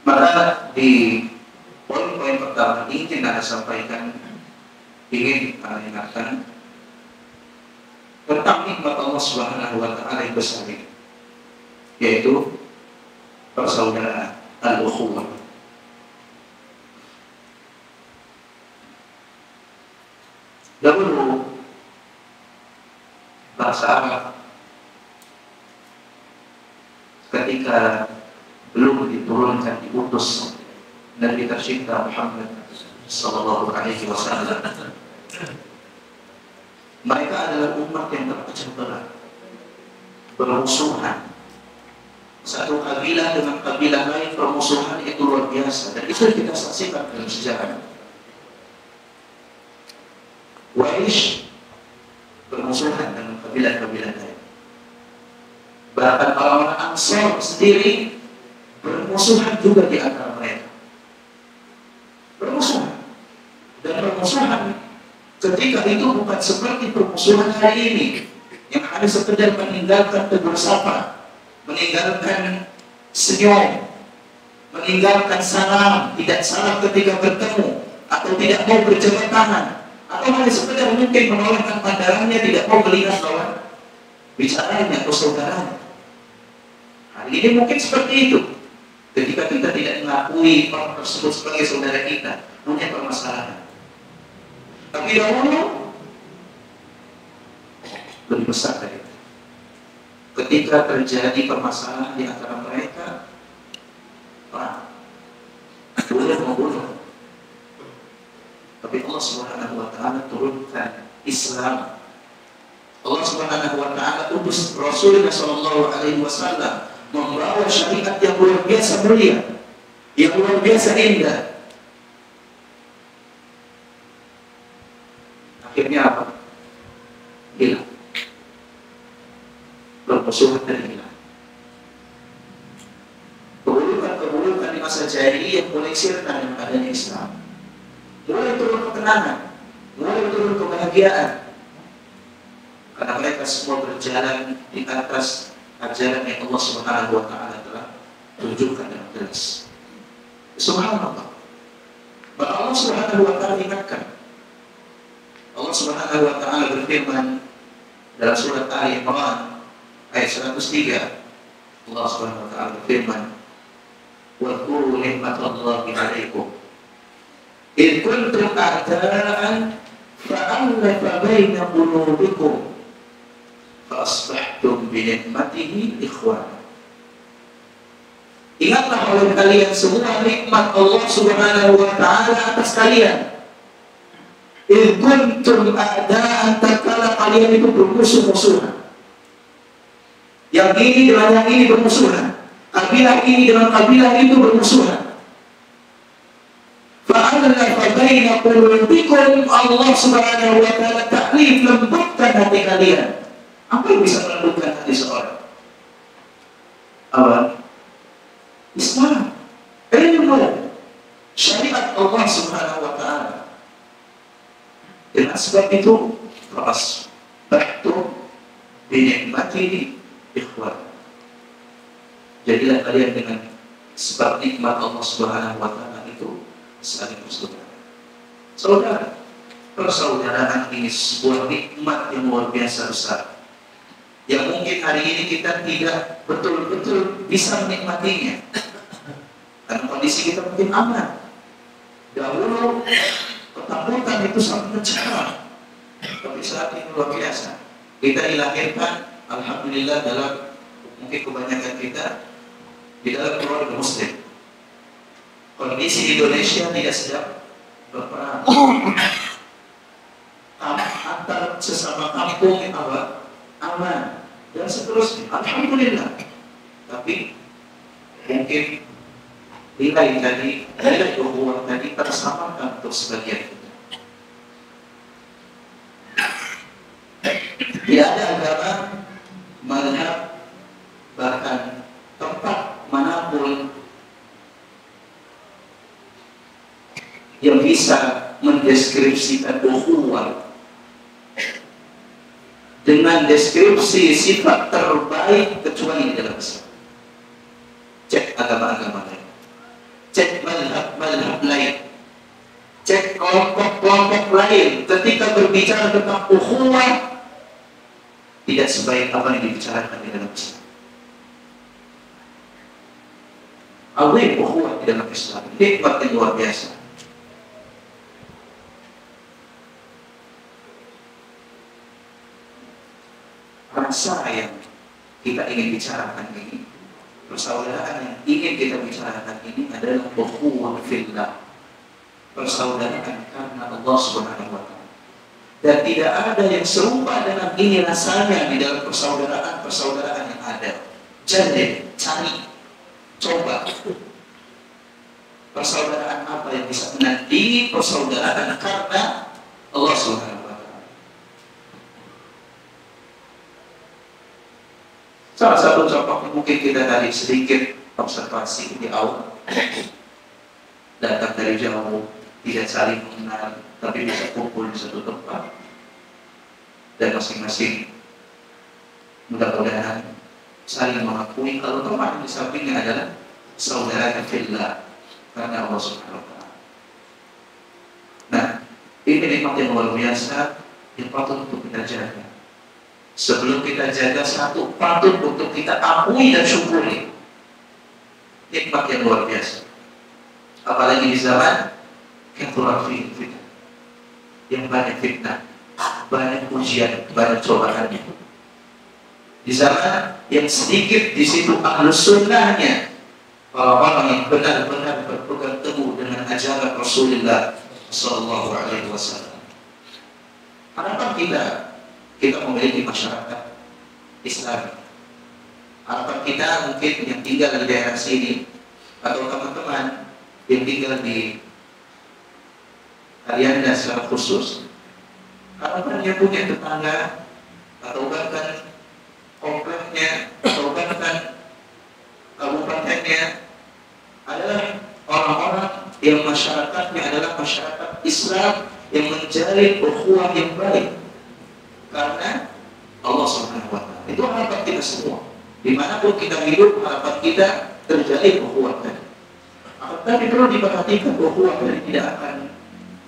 B: Maka di poin-poin pertama ini ingin saya sampaikan, ingin saya ingatkan tentang nikmat Allah Subhanahu Wa Taala yang besar ini, yaitu persaudaraan, al-ukhuwah. Dahulu bahasa Arab ketika belum diturunkan, diutus Nabi tercinta Muhammad Sallallahu Alaihi Wasallam, mereka adalah umat yang terpecah belah, bermusuhan. Satu kabilah dengan kabilah lain permusuhan itu luar biasa, dan itu kita saksikan dalam sejarah. Quraisy bermusuhan dengan kabilah-kabilah lain. Bahkan orang-orang Ansar sendiri bermusuhan juga di antara mereka. Bermusuhan. Dan permusuhan ketika itu bukan seperti permusuhan hari ini yang hanya sekedar meninggalkan tegur sapa, meninggalkan senyum, meninggalkan salam, tidak salam ketika bertemu, atau tidak mau berjabat tangan, atau hanya sekedar mungkin menolakkan pandangannya, tidak mau melihat lawan bicaranya atau saudaranya. Hari ini mungkin seperti itu. Ketika kita tidak mengakui orang tersebut sebagai saudara kita, punya permasalahan. Tapi dahulu lebih besar dari itu. Ketika terjadi permasalahan di antara mereka, perang, bunuh. Tapi Allah Subhanahu Wa Taala turunkan Islam. Allah Subhanahu Wa Taala utus Rasulullah Sallallahu Alaihi Wasallam membawa syariat yang luar biasa mulia, yang luar biasa indah. Akhirnya apa? Hilang. Permusuhan dari hilang. Keburukan di masa jahiliyah mulai sirna dengan adanya Islam. Mulai turun ketenangan, mulai turun kebahagiaan. Karena mereka semua berjalan di atas ajaran yang Allah Subhanahu Wa Taala telah tunjukkan dengan jelas. Subhanallah. Maka Allah Subhanahu Wa Taala ingatkan. Allah Subhanahu Wa Taala berfirman dalam surat Ali Imran ayat 103. Allah Subhanahu Wa Taala berfirman, "Wa qulu ni'matallahi 'alaikum id kuntum a'da'an fa'alafa baina qulubikum fa asbahtum bi ni'matihi ikhwana." Ingatlah oleh kalian semua nikmat Allah Subhanahu Wa Taala atas kalian. id kuntum a'da'an, tatkala kalian itu bermusuh-musuhan. Yang ini dengan yang ini bermusuhan. Kabilah ini dengan kabilah itu bermusuhan. Fa'alafa baina qulubikum, Allah Subhanahu wa taala taklif, lembutkan hati kalian. Apa yang bisa melembutkan hati seorang? Apa? Islam, ilmu, syariat Allah Subhanahu wa taala. Dengan sebab itu, ras batu binikmati ikhwan. Jadilah kalian dengan sebab nikmat Allah Subhanahu wa taala itu saling bersaudara. Saudara, persaudaraan ini sebuah nikmat yang luar biasa besar, yang mungkin hari ini kita tidak betul-betul bisa menikmatinya karena kondisi kita mungkin aman. Dahulu ketakutan itu sangat mencekam, tapi saat ini luar biasa. Kita dilahirkan, alhamdulillah, dalam mungkin kebanyakan kita di dalam keluarga Muslim. Kondisi Indonesia tidak sedang berperang antar sesama kampung yang aman dan seterusnya, alhamdulillah. Tapi mungkin nilai ukhuwah tadi tersamakan untuk sebagian kita. Tidak ada agama, mazhab, bahkan tempat manapun yang bisa mendeskripsikan ukhuwah dengan deskripsi sifat terbaik kecuali di dalam Islam. Cek agama-agama lain, cek mazhab-mazhab lain, cek kelompok-kelompok lain, ketika berbicara tentang ukhuwah tidak sebaik apa yang dibicarakan di dalam Islam. Azim ukhuwah di dalam Islam, nikmat yang luar biasa. Rasa yang kita ingin bicarakan ini, persaudaraan yang ingin kita bicarakan ini adalah ukhuwah fillah, persaudaraan karena Allah Subhanahu wa taala. Dan tidak ada yang serupa dengan ini rasanya di dalam persaudaraan yang ada. Jadi, cari, coba persaudaraan apa yang bisa menandingi persaudaraan karena Allah Subhanahu wa taala. Salah satu contoh yang mungkin kita tadi sedikit observasi di awal, datang dari jauh, tidak saling mengenal, tapi bisa kumpul di satu tempat dan masing-masing mudah-mudahan saling mengakui kalau teman di sampingnya adalah saudara fillah karena Allah Subhanahu wa taala. Nah, ini nikmat yang luar biasa yang patut untuk kita jaga. Sebelum kita jaga satu, patut untuk kita akui dan syukuri nikmat yang luar biasa. Apalagi di zaman fitnah, yang banyak fitnah, banyak ujian, banyak cobaan. Di zaman yang sedikit di situ ahlus sunnahnya, orang-orang yang benar-benar berpegang teguh dengan ajaran Rasulullah Sallallahu Alaihi Wasallam. Harapan kita memiliki masyarakat Islam. Harapan kita mungkin yang tinggal di daerah sini atau teman-teman yang tinggal di Alianda secara khusus, harapannya punya tetangga atau bahkan kompleknya atau bahkan kabupatennya adalah orang-orang yang masyarakatnya adalah masyarakat Islam yang menjalin ukhuwah yang baik karena Allah Subhanahu wa taala. Itu harapan kita semua. Dimanapun kita hidup, harapan kita terjalin ukhuwah tadi. Tapi perlu diperhatikan ukhuwah tadi tidak akan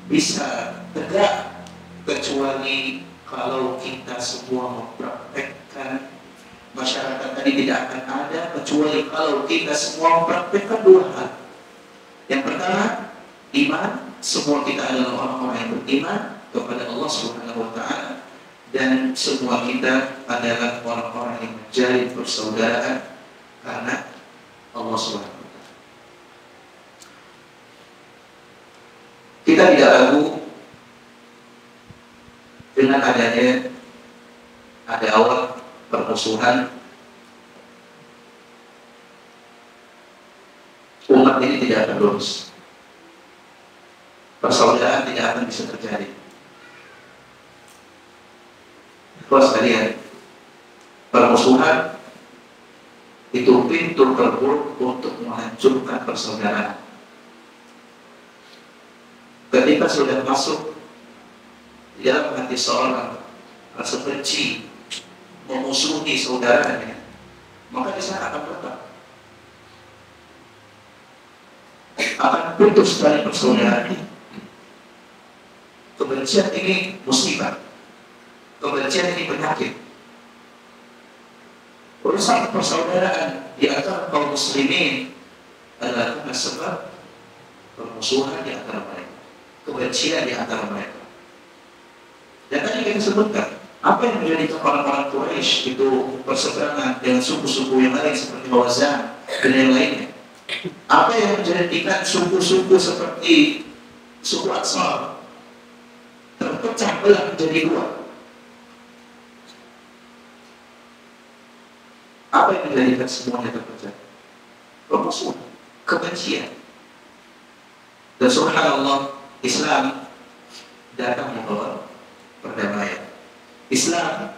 B: bisa tegak kecuali kalau kita semua mempraktekkan. Masyarakat tadi tidak akan ada kecuali kalau kita semua mempraktekkan dua hal. Yang pertama, iman. Semua kita adalah orang-orang yang beriman kepada Allah Subhanahu wa taala, dan semua kita adalah orang-orang yang menjalin persaudaraan karena Allah Subhanahu wa taala. Kita tidak ragu dengan adanya adawah, permusuhan, umat ini tidak akan lurus. persaudaraan tidak akan bisa terjadi. Terus sekalian, permusuhan itu pintu terburuk untuk menghancurkan persaudaraan. Ketika sudah masuk di dalam hati seorang rasa benci, memusuhi saudaranya, maka di sana akan retak, akan putus dari persaudaraan. Kebencian ini musibah, kebencian ini penyakit. Urusan persaudaraan di antara kaum muslimin adalah karena sebab permusuhan di antara mereka, kebencian di antara mereka. Dan tadi kita sebutkan apa yang menjadikan orang-orang Quraisy itu berseberangan dengan suku-suku yang lain seperti Hawazan dan yang lainnya. Apa yang menjadikan suku-suku seperti suku Ansar terpecah belah menjadi dua? Apa yang menjadikan semuanya terpecah? Permusuhan, kebencian. Dan subhanallah, Islam datang membawa perdamaian. Islam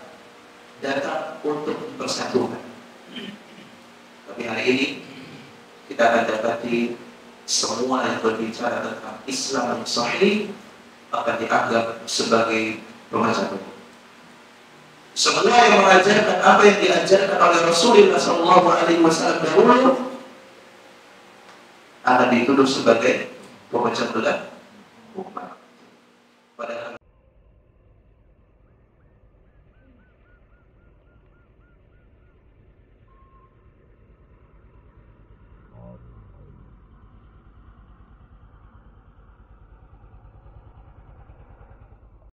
B: datang untuk mempersatukan. Tapi hari ini kita akan dapati semua yang berbicara tentang Islam yang sahih akan dianggap sebagai pemecah belah. Semua yang mengajarkan apa yang diajarkan oleh Rasulullah SAW dahulu akan dituduh sebagai pemecah belah umat. Padahal